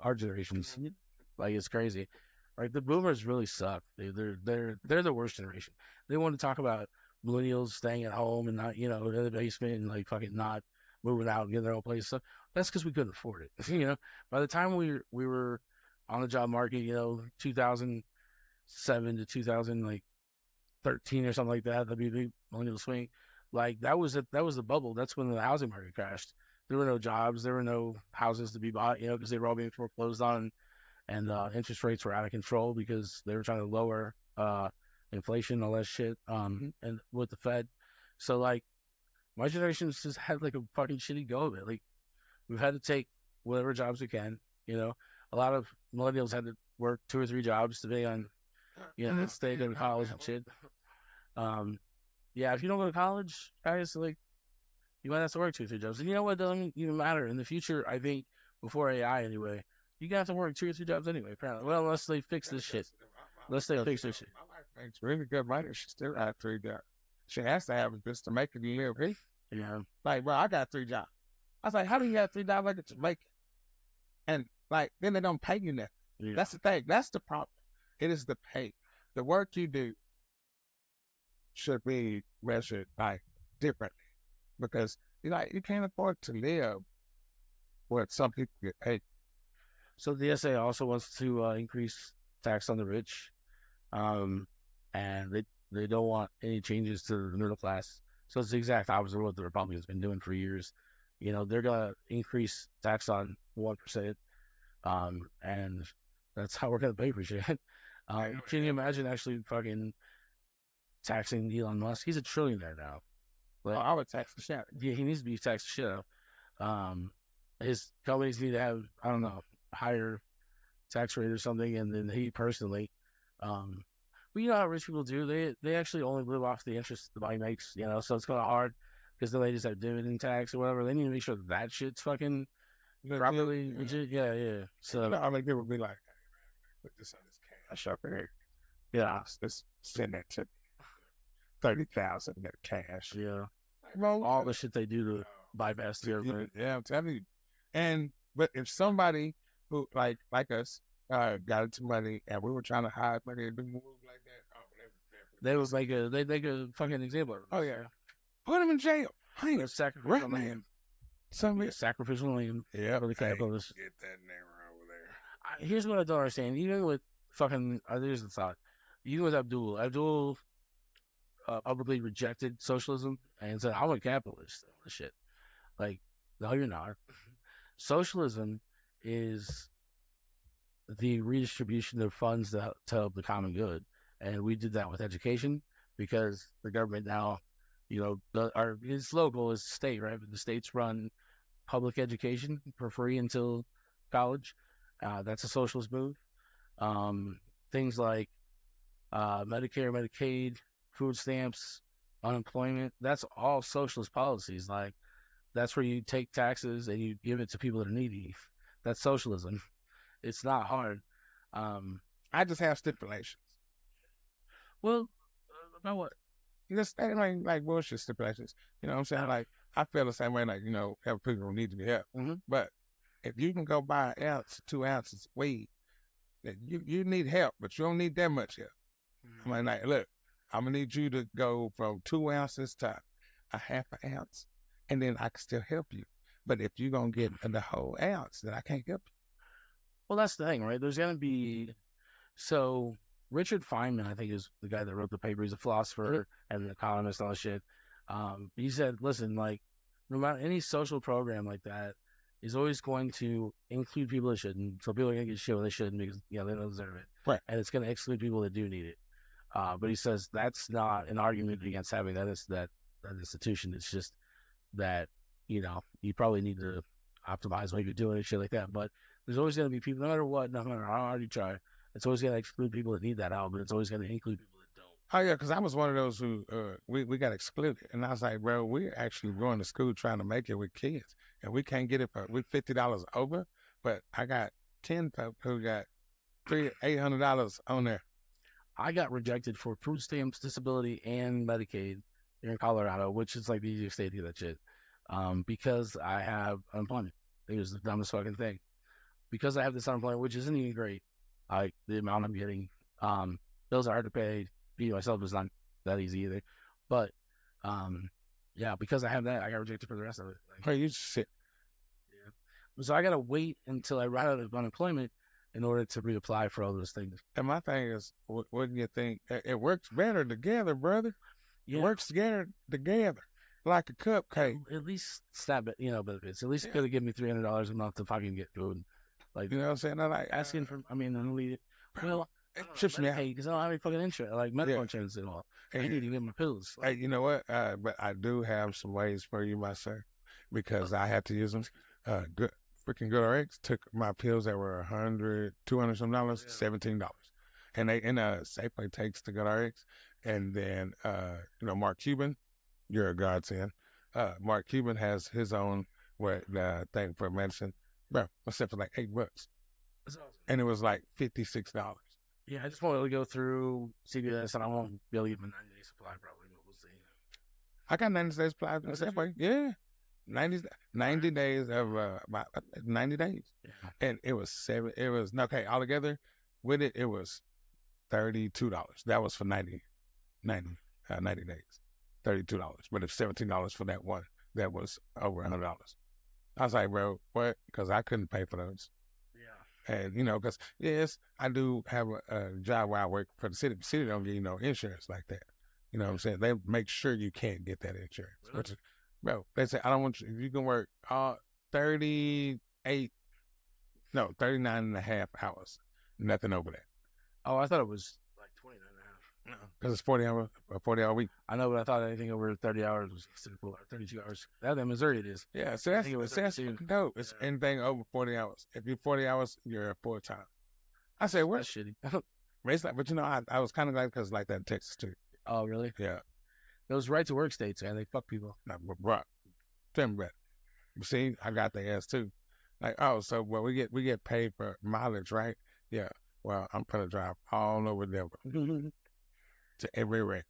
our generations. Like it's crazy. Right? The boomers really suck. They're the worst generation. They want to talk about millennials staying at home and not, in the basement and fucking not moving out and getting their own place. So that's because we couldn't afford it. By the time we were on the job market, 2007 to 2013 or something like that, the big millennial swing, that was the bubble. That's when the housing market crashed. There were no jobs, there were no houses to be bought, because they were all being foreclosed on, and interest rates were out of control because they were trying to lower inflation, all that shit, and with the Fed. So My generation's just had like a fucking shitty go of it. Like we've had to take whatever jobs we can. You know, a lot of millennials had to work 2 or 3 jobs to be on, stay in college and shit. Yeah, if you don't go to college, guys, like you might have to work 2 or 3 jobs. And you know what? It doesn't even matter in the future. I think before AI, anyway, you got to work 2 or 3 jobs anyway. Apparently, well, unless they fix this shit. Unless they fix this shit. My wife makes really good money. She still got 3 jobs. She has to have it just to make it live here. Yeah. Like, bro, I got 3 jobs. I was like, how do you have $3 like to make it? And like, then they don't pay you nothing. Yeah. That's the thing. That's the problem. It is the pay. The work you do should be measured like differently because you can't afford to live what some people get paid. So the DSA also wants to increase tax on the rich, and they don't want any changes to the middle class. So it's the exact opposite of what the Republicans been doing for years. You know, they're gonna increase tax on 1%, and that's how we're gonna pay for shit. Can you imagine actually fucking taxing Elon Musk? He's a trillionaire now. Like, I would tax the shit. Yeah, he needs to be taxed shit out. His companies need to have, I don't know, higher tax rate or something, and then he personally, but you know how rich people do, they actually only live off the interest the money makes, so it's kind of hard because then they just have dividend tax or whatever. They need to make sure that shit's fucking properly legit. Yeah. So I mean, people would be like, put this on this cash up here. Yeah, let's send that to me. 30,000 in cash. Yeah. Well, all the shit they do to bypass the government. Yeah, I'm telling you. But if somebody who like us got into money and we were trying to hide money and do moves like that, they was like they make a fucking example. Oh yeah, put him in jail. Hang a sacrificial man. Sacrificial lamb. Yeah, for the capitalists. Get that name over there. Here's what I don't understand. Even with fucking, here's the thought. Even with Abdul publicly rejected socialism and said, "I'm a capitalist." Shit, like, no, you're not. Socialism is the redistribution of funds to help the common good, and we did that with education because the government now, it's local, it's state, right? But the states run public education for free until college. That's a socialist move. Things like Medicare, Medicaid, food stamps, unemployment, that's all socialist policies. Like, that's where you take taxes and you give it to people that are needy. That's socialism. It's not hard. I just have stipulations. Well, about what? Just like bullshit stipulations. You know what I'm saying? Like, I feel the same way, like, help people who need to be helped. Mm-hmm. But if you can go buy an ounce, 2 ounces of weed, then you need help, but you don't need that much help. Mm-hmm. I mean, like, look, I'm going to need you to go from 2 ounces to a half an ounce, and then I can still help you. But if you're going to get the whole ounce, then I can't help you. Well, that's the thing, right? There's going to be... So, Richard Feynman, I think, is the guy that wrote the paper. He's a philosopher and an economist and all that shit. He said, listen, like, no matter any social program like that is always going to include people that shouldn't. So people are going to get shit when they shouldn't because, they don't deserve it. Right. And it's going to exclude people that do need it. But he says that's not an argument against having that institution. It's just that, you probably need to optimize what you're doing and shit like that. But there's always going to be people, no matter what, no matter how hard you try, it's always going to exclude people that need that help, but it's always going to include people that don't. Oh, yeah, because I was one of those who, we got excluded. And I was like, bro, we're actually going to school trying to make it with kids. And we can't get it we're $50 over, but I got 10 people who got $800 on there. I got rejected for food stamps, disability, and Medicaid here in Colorado, which is like the easiest state to do that shit, because I have unemployment. It was the dumbest fucking thing. Because I have this unemployment, which isn't even great, the amount I'm getting, bills are hard to pay. Feeding myself is not that easy either. But, yeah, because I have that, I got rejected for the rest of it. Hey, you sick. Yeah. So I got to wait until I run out of unemployment in order to reapply for all those things. And my thing is, what do you think? It works better together, brother. Yeah. It works together, like a cupcake. At least snap it, benefits. At least it could have given me $300 a month to fucking get food. Like, you know what I'm saying? I like asking for. I mean, I don't need it. Well, It trips me out. Because I don't have any fucking insurance, like medical Yeah. insurance at all. I And, need to get my pills. hey, you know what? But I do have some ways for you, my sir, because I had to use them. Good freaking GoodRx took my pills that were $100, $200 some dollars, $17, and they Safeway takes the GoodRx, and then Mark Cuban, you're a godsend. Mark Cuban has his own thing for medicine, bro. Except for like $8, That's awesome. and it was like $56. Yeah, I just want to go through CVS, and I won't be able to get my 90-day supply probably, but we'll see. I got 90 days supply. Safeway, yeah. 90 days of about 90 days, Yeah. and it was altogether with it was $32. That was for 90 days, $32, but it's $17 for that one that was over $100. I was like, bro, what? Because I couldn't pay for those. Yeah. And because yes, I do have a job where I work for the city. The city don't give you no insurance like that. You know what I'm saying? They make sure you can't get that insurance. Really? Which is, bro, they say I don't want you. If you can work 39 and a half hours, nothing over that. Oh, I thought it was like 29 and a half. No. Because it's 40-hour week. I know, but I thought anything over 30 hours was considered full, or 32 hours. That in Missouri it is. Yeah, so that's fucking dope. It's anything over 40 hours. If you're 40 hours, you're full time. I say, what? That's shitty. It's like, but I was kind of glad because like that in Texas too. Oh, really? Yeah. Those right to work states, man, they fuck people. Nah, bro, tell me about it. See, I got the ass too. Like, oh, so we get paid for mileage, right? Yeah. Well, I'm gonna drive all over Denver to every wreck.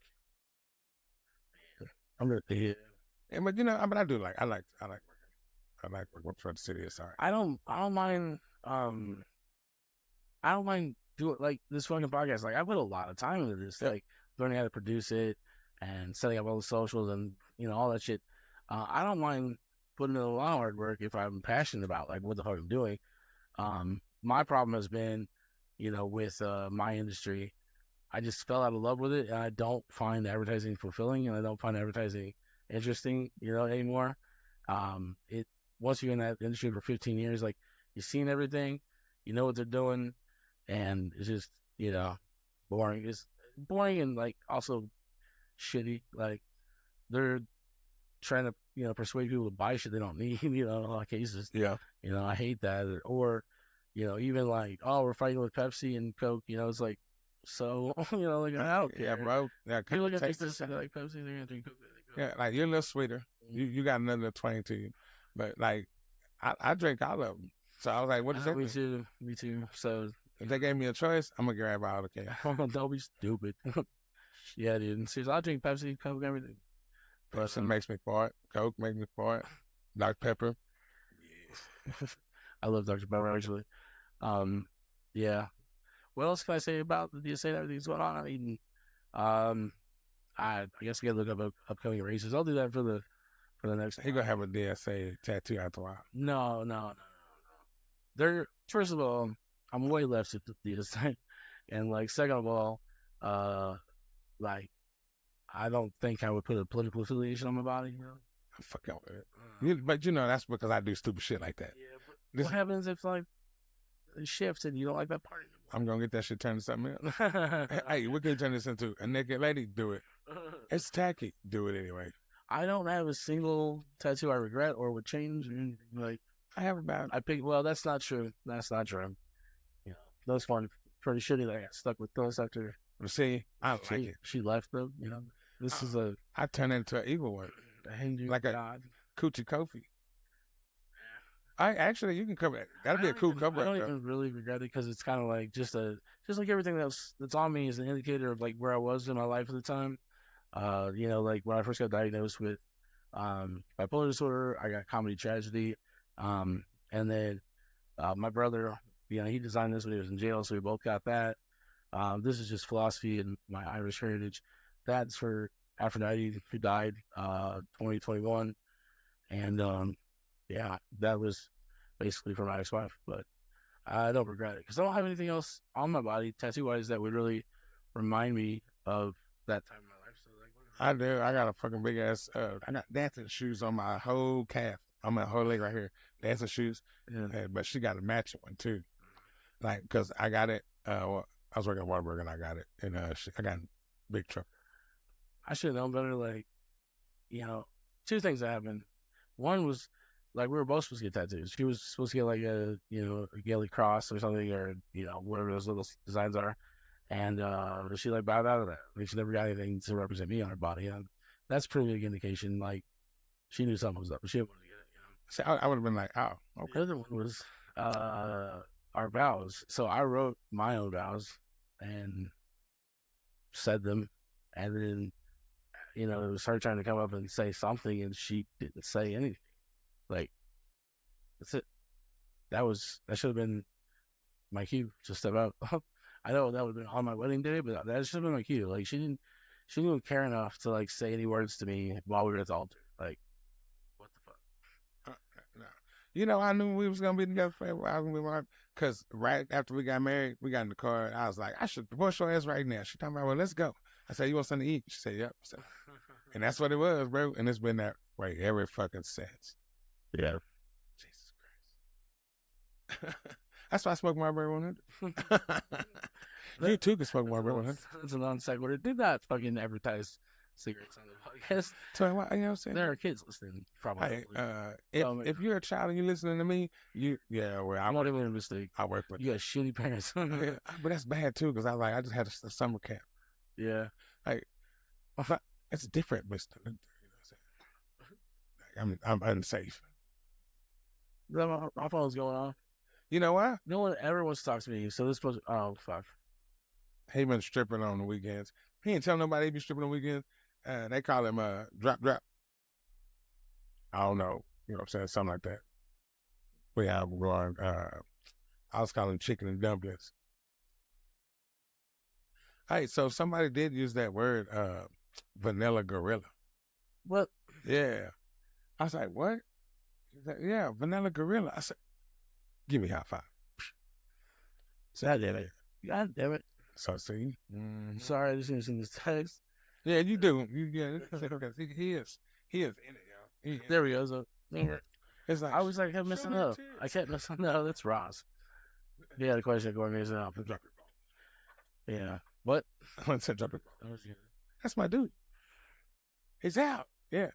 I'm gonna yeah. And but I do I like working. I like working for the city. It's all right. I don't mind doing like this fucking podcast. Like I put a lot of time into this, like learning how to produce it and setting up all the socials and all that shit. I don't mind putting in a lot of hard work if I'm passionate about like what the fuck I'm doing. My problem has been, with my industry, I just fell out of love with it, and I don't find advertising fulfilling, and I don't find advertising interesting, anymore. Once you're in that industry for 15 years, like you've seen everything, you know what they're doing, and it's just boring. It's boring and like also shitty. Like they're trying to persuade people to buy shit they don't need. In a lot of cases. Yeah. I hate that. Or even like, oh, we're fighting with Pepsi and Coke. It's like, so like I don't care. Yeah, bro. Yeah, people gonna taste this and like Pepsi. They're gonna drink Coke. Yeah, like you're a little sweeter. You got another 20 to you, but like I drink all of them. So I was like, what is that? Me too. So if they gave me a choice, I'm gonna grab all the can. Don't be stupid. Yeah, dude. Seriously, I'll drink Pepsi, Coke, everything. Pepsi makes me fart. Coke makes me fart. Dr. Pepper. Yeah. I love Dr. Pepper actually. Yeah. What else can I say about the DSA and everything's going on? I mean, I guess we gotta look up upcoming races. I'll do that for the next. He gonna have a DSA tattoo after a while. No. They're first of all, I'm way left to the DSA, and like second of all, like I don't think I would put a political affiliation on my body. I'm fucking with it. But that's because I do stupid shit like that. Yeah, but what happens if like it shifts and you don't like that party anymore? I'm gonna get that shit turned to something else. Hey, we can turn this into a naked lady. Do it. It's tacky. Do it anyway. I don't have a single tattoo I regret or would change or anything. Like I have about. I picked. Well, that's not true. That's not true. Those one pretty shitty that I got stuck with those after. See, I don't like it. She left though. This is a. I turned it into an evil one. Like a coochie Kofi. You can cover that. That'll be a cool cover. I don't even really regret it because it's kind of like just like everything else that's on me is an indicator of like where I was in my life at the time. Like when I first got diagnosed with bipolar disorder, I got comedy tragedy, and then my brother, he designed this when he was in jail, so we both got that. This is just philosophy and my Irish heritage. That's for Aphrodite, who died 2021, and that was basically for my ex-wife, but I don't regret it because I don't have anything else on my body tattoo-wise that would really remind me of that time in my life. So like, I do. I got a fucking big ass. I got dancing shoes on my whole calf, on my whole leg right here. Dancing shoes, but she got a matching one too. Like, cause I got it I was working at Waterburg and I got it, and I got in big trouble. I should have known better. Like, two things that happened. One was like we were both supposed to get tattoos. She was supposed to get like a Gaelic cross or something, or whatever those little designs are. And she like bowed out of that. Like, she never got anything to represent me on her body, and that's a pretty big indication. Like, she knew something was up, but she didn't want to get it. So I would have been like, oh, okay. The other one was our vows. So I wrote my own vows and said them, and then it was her trying to come up and say something, and she didn't say anything. Like, that's it. That should have been my cue to step out. I know that would have been on my wedding day, but that should have been my cue. Like, she didn't care enough to like say any words to me while we were at the altar. Like, what the fuck? No. I knew we was gonna be together forever. I was gonna be my, because right after we got married, we got in the car. I was like, I should divorce your ass right now. She talking about, well, let's go. I said, you want something to eat? She said, yep. So, and that's what it was, bro. And it's been that way ever fucking since. Yeah. Jesus Christ. That's why I smoke Marlboro 100. You too can smoke Marlboro 100. That's a non sequitur. Did not fucking advertise cigarettes on the podcast. So what, you know what I'm saying? There are kids listening, probably. Hey, if you're a child and you're listening to me, I'm not even a mistake. I work with you. Got shitty parents. Yeah, but that's bad too, because I just had a summer camp. Yeah, like it's different, Mister. You know what I'm saying? I'm unsafe. My phone's going on. You know why? No one ever wants to talk to me. So this was fuck. He been stripping on the weekends. He ain't telling nobody he be stripping on the weekends. They call him drop. I don't know. You know what I'm saying? Something like that. We have going. I was calling chicken and dumplings. Hey, so somebody did use that word, vanilla gorilla. What? Yeah. I was like, what? He's like, yeah, vanilla gorilla. I said, give me a high five. God damn it. So see? Mm-hmm. Sorry, I just didn't see this text. Yeah, you do. He is in it, yo. There we go. So, it's like, I was like, kept messing up. I kept messing up. That's Ross. Yeah, the question going is up. Yeah. What? That's my dude. He's out. Yeah.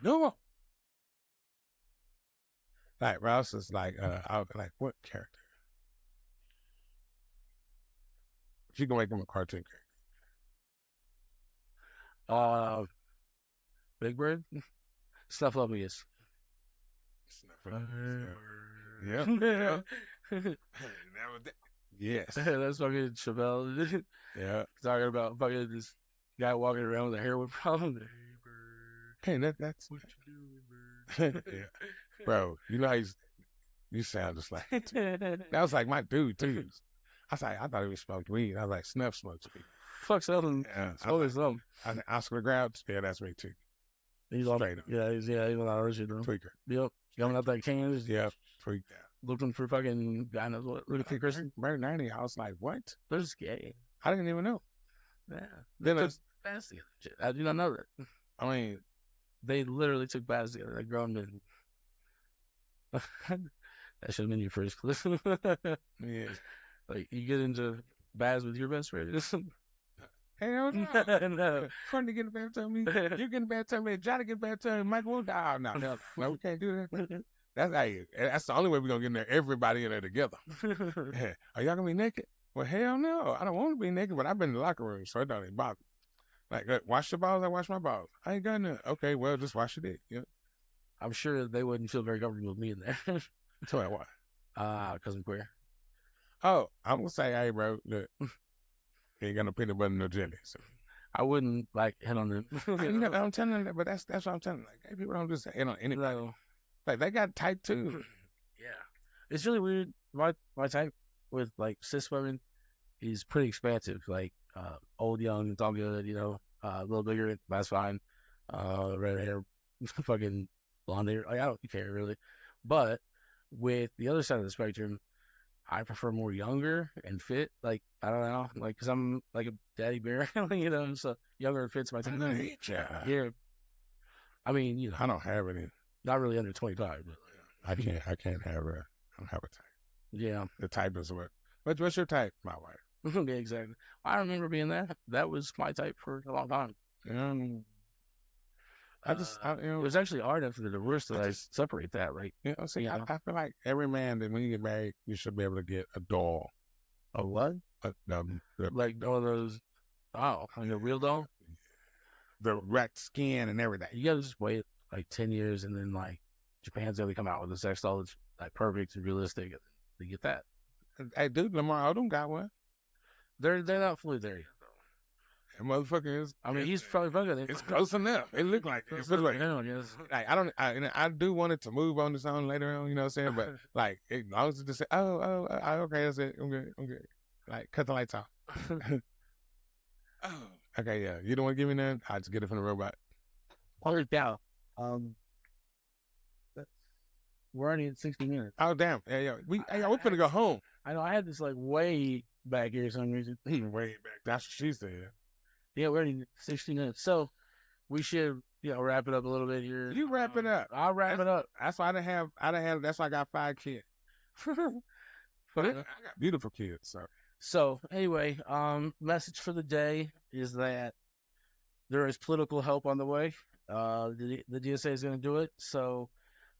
No. Like Ross is like, I was like, what character? If you can make him a cartoon character. Big Bird? Snuffleupagus. Yeah. Yes. That's fucking Chevelle. Yeah. Talking about fucking this guy walking around with a heroin problem. Hey, that's what you doing, bird? Yeah. Bro, you know how you sound just like that was like my dude too. I was like, I thought he was smoked weed. I was like, Snuff smokes weed. Fuck something. Yeah. Smoking something. Oscar grabs. Yeah, that's me too. He's all straight up. Yeah, he's on our shit though. Tweaker. Yep. Coming out that can. Yeah. Freaked out. Looking for fucking God knows what. Looking for Christian. Bird 90. I was like, what? They're just gay. I didn't even know. Yeah. Then they took baths together. I do not know that. I mean, they literally took baths together. Like grown men. That should have been your first clip. Yeah. Like, you get into baths with your best friend. Hell no. No. Courtney get a bathtub me. You get a bathtub me. Johnny get a bathtub me. Mike won't die. No, we can't do that. That's the only way we're going to get in there. Everybody in there together. Yeah. Are y'all going to be naked? Well, hell no. I don't want to be naked, but I've been in the locker room, so it don't even bother me. Like, wash your balls, I wash my balls. I ain't got none. Okay, well, just wash your dick. Yeah. I'm sure they wouldn't feel very comfortable with me in there. Tell me why. Because I'm queer. Oh, I'm going to say, hey, bro, look, you ain't got no peanut butter, no jelly. So. I wouldn't, like, hit on them. I'm telling you that, but that's what I'm telling you. Like, hey, people don't just hit on anybody. Like, they got type too. Yeah. It's really weird. My type with, like, cis women is pretty expansive. Like, old, young, it's all good, a little bigger, that's fine. Red hair, fucking blonde hair. Like, I don't care, really. But with the other side of the spectrum, I prefer more younger and fit. Like, I don't know, like, because I'm like a daddy bear, so younger and fit's my type. Yeah. I mean, I don't have any. Not really under 25, but I can't have I don't have a type. Yeah. The type is what? What's your type, my wife? Yeah, exactly. I remember being that. That was my type for a long time. It was actually hard after the divorce that I separate that, right? See, Yeah. I feel like every man that when you get married, you should be able to get a doll. A what? Like one of those. Oh, like a real doll. The wrecked skin and everything. You gotta just wait like 10 years, and then like Japan's gonna come out with a sex doll that's like perfect and realistic, and they get that. Hey, dude, Lamar Odom got one. They're not fully there yet. That motherfucker is. I mean, he's probably fucking. It's close enough. It looked like it. It like hell, yes. like I do want it to move on its own later on. You know what I'm saying? But like, as long as it just say, okay, that's it. I'm good. Like, cut the lights off. Okay, yeah. You don't want to give me that? I'll just get it from the robot. Holy cow. We're already at 60 minutes. Oh damn! Yeah. We're finna go home. I know I had this like way back here for some reason. Way back. That's what she said. Yeah, we're already 60 minutes. So we should, wrap it up a little bit here. You wrap it up. I'll wrap it up. That's why that's why I got 5 kids. I got beautiful kids. So anyway, message for the day is that there is political help on the way. The DSA is going to do it. So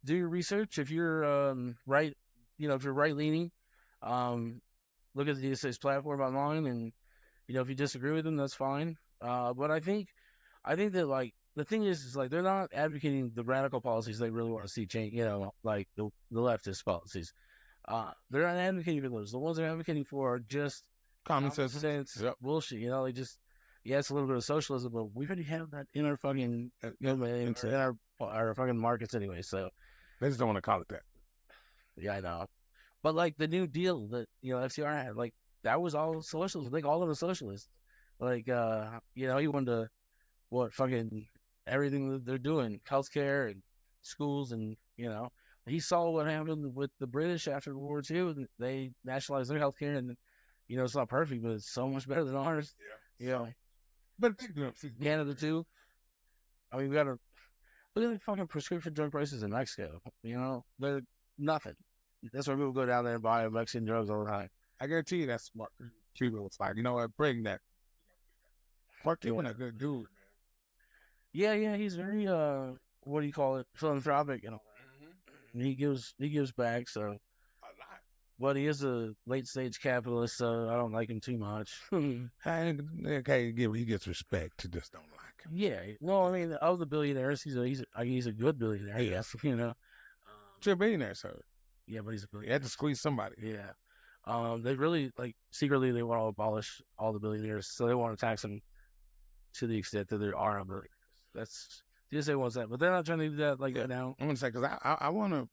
do your research. If you're right, if you're right leaning, look at the DSA's platform online, and if you disagree with them, that's fine. But I think that like the thing is like they're not advocating the radical policies they really want to see change. Like the leftist policies. They're not advocating for those. The ones they're advocating for are just common sense bullshit. They just it's a little bit of socialism, but we already have that in our fucking in our fucking markets anyway. So they just don't want to call it that. Yeah, I know. But like the New Deal that FCR had, like that was all socialists. Like all of the socialists. Like he wanted to fucking everything that they're doing, healthcare and schools, and he saw what happened with the British after World War II. They nationalized their healthcare, and it's not perfect, but it's so much better than ours. Yeah. But Canada too. I mean, we got to look at the fucking prescription drug prices in Mexico. They're nothing. That's why people go down there and buy Mexican drugs all the time. I guarantee you that's smart. Cuba was like, bring that. Fuck you, a good dude, man. Yeah, he's very what do you call it, philanthropic, And he gives back, so a lot. But he is a late stage capitalist, so I don't like him too much. Okay, he gets respect. You just don't like him. Yeah, well, I mean, of the billionaires, he's a good billionaire. Yes, You're a billionaire, so yeah, but he's a billionaire. You had to squeeze somebody. Yeah, they really secretly they want to abolish all the billionaires, so they want to tax them to the extent that there are billionaires. That's DSA wants that, but they're not trying to do that like that now. I'm gonna say because I wanna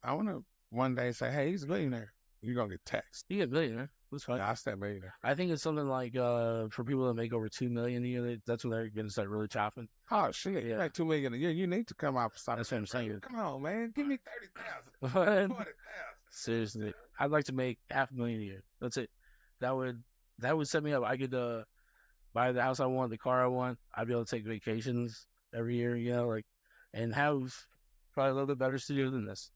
one day say, hey, he's a billionaire. You're gonna get taxed. You get a billionaire. That's fine. I stay billionaire. I think it's something like for people that make over $2 million a year, that's when they're gonna start really chopping. Oh shit! Yeah, like $2 million a year. You need to come out for something. That's what I'm saying. Come on, man. Give me 30,000. 40,000. Seriously, I'd like to make $500,000 a year. That's it. That would set me up. I could buy the house I want, the car I want. I'd be able to take vacations every year, and have probably a little bit better studio than this.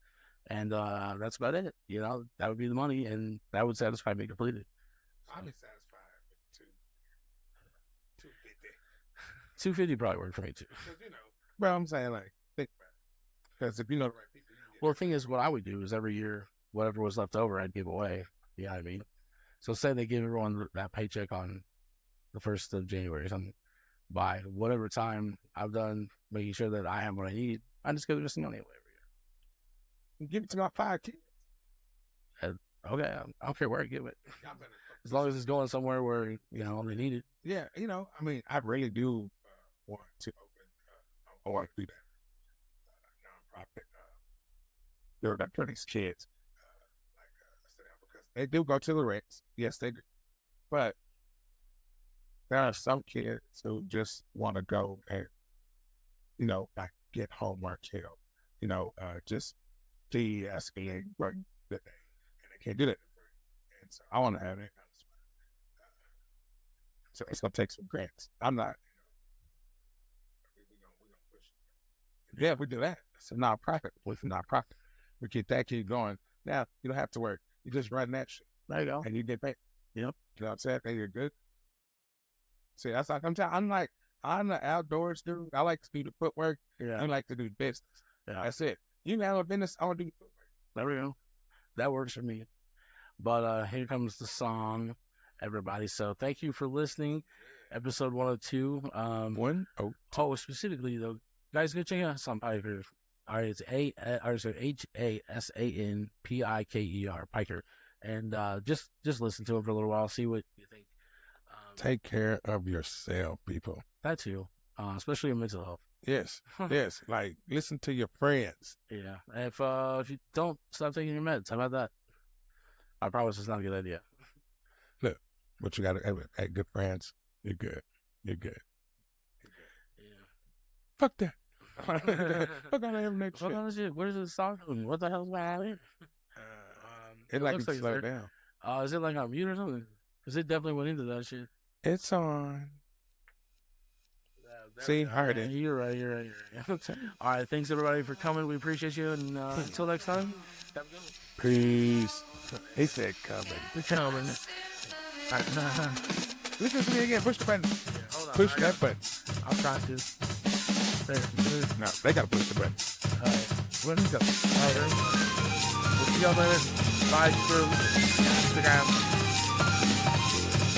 And that's about it. That would be the money, and that would satisfy me completely. I'd be satisfied with $250. $250 probably work for me too. Bro, I'm saying like think about it. Because if you know the right people. Well, the thing is, what I would do is every year, whatever was left over, I'd give away. You know what I mean? So say they give everyone that paycheck on the 1st of January or something. By whatever time I've done making sure that I have what I need, I just give the money away every year. Give it to my 5 kids. Okay, I don't care where I give it. As long as it's going somewhere where, they need it. Yeah, I mean, I really do want to open, I want to do that nonprofit. There are for these kids, because they do go to the Rex. Yes, they do. But there are some kids who just want to go and, like get homework help, just de-escalate right the day. And they can't do that. And so I want to have that kind of stuff. So it's going to take some grants. I'm not, we're going to push it. Yeah, we do that. It's a nonprofit. It's a nonprofit. We get that kid going. Now, you don't have to work. You just run that shit. There you go. And you get paid. Yep. You know what I'm saying? They did good. See, that's like I'm the outdoors dude. I like to do the footwork. Yeah. I like to do business. Yeah. That's it. You can have a business, I want to do the footwork. There we go. That works for me. But here comes the song, everybody. So thank you for listening. Episode 102. Specifically though, guys, go check out Hasan Piker. All right, it's Hasan Piker, Piker, and just listen to it for a little while, see what you think. Take care of yourself, people. That too, especially your mental health. Yes, yes. Like, listen to your friends. Yeah. If you don't, stop taking your meds. How about that? I promise it's not a good idea. Look, but you got to have good friends. You're good. You're good. Yeah. Fuck that. Fuck on that next shit. Fuck on this shit. Where's the song? What the hell's going on here? It like looks it's slowed down. Is it like on mute or something? Because it definitely went into that shit. It's on. See, I heard it. You're right. All right, thanks everybody for coming. We appreciate you, and until next time, have a good one. Peace. He said coming. We're coming. Listen to me again. Push the button. Yeah, hold on. Push that button. I'm trying to. There. No, they gotta push the button. All right. Where do we go? All right. We'll see y'all later. Bye. Instagram.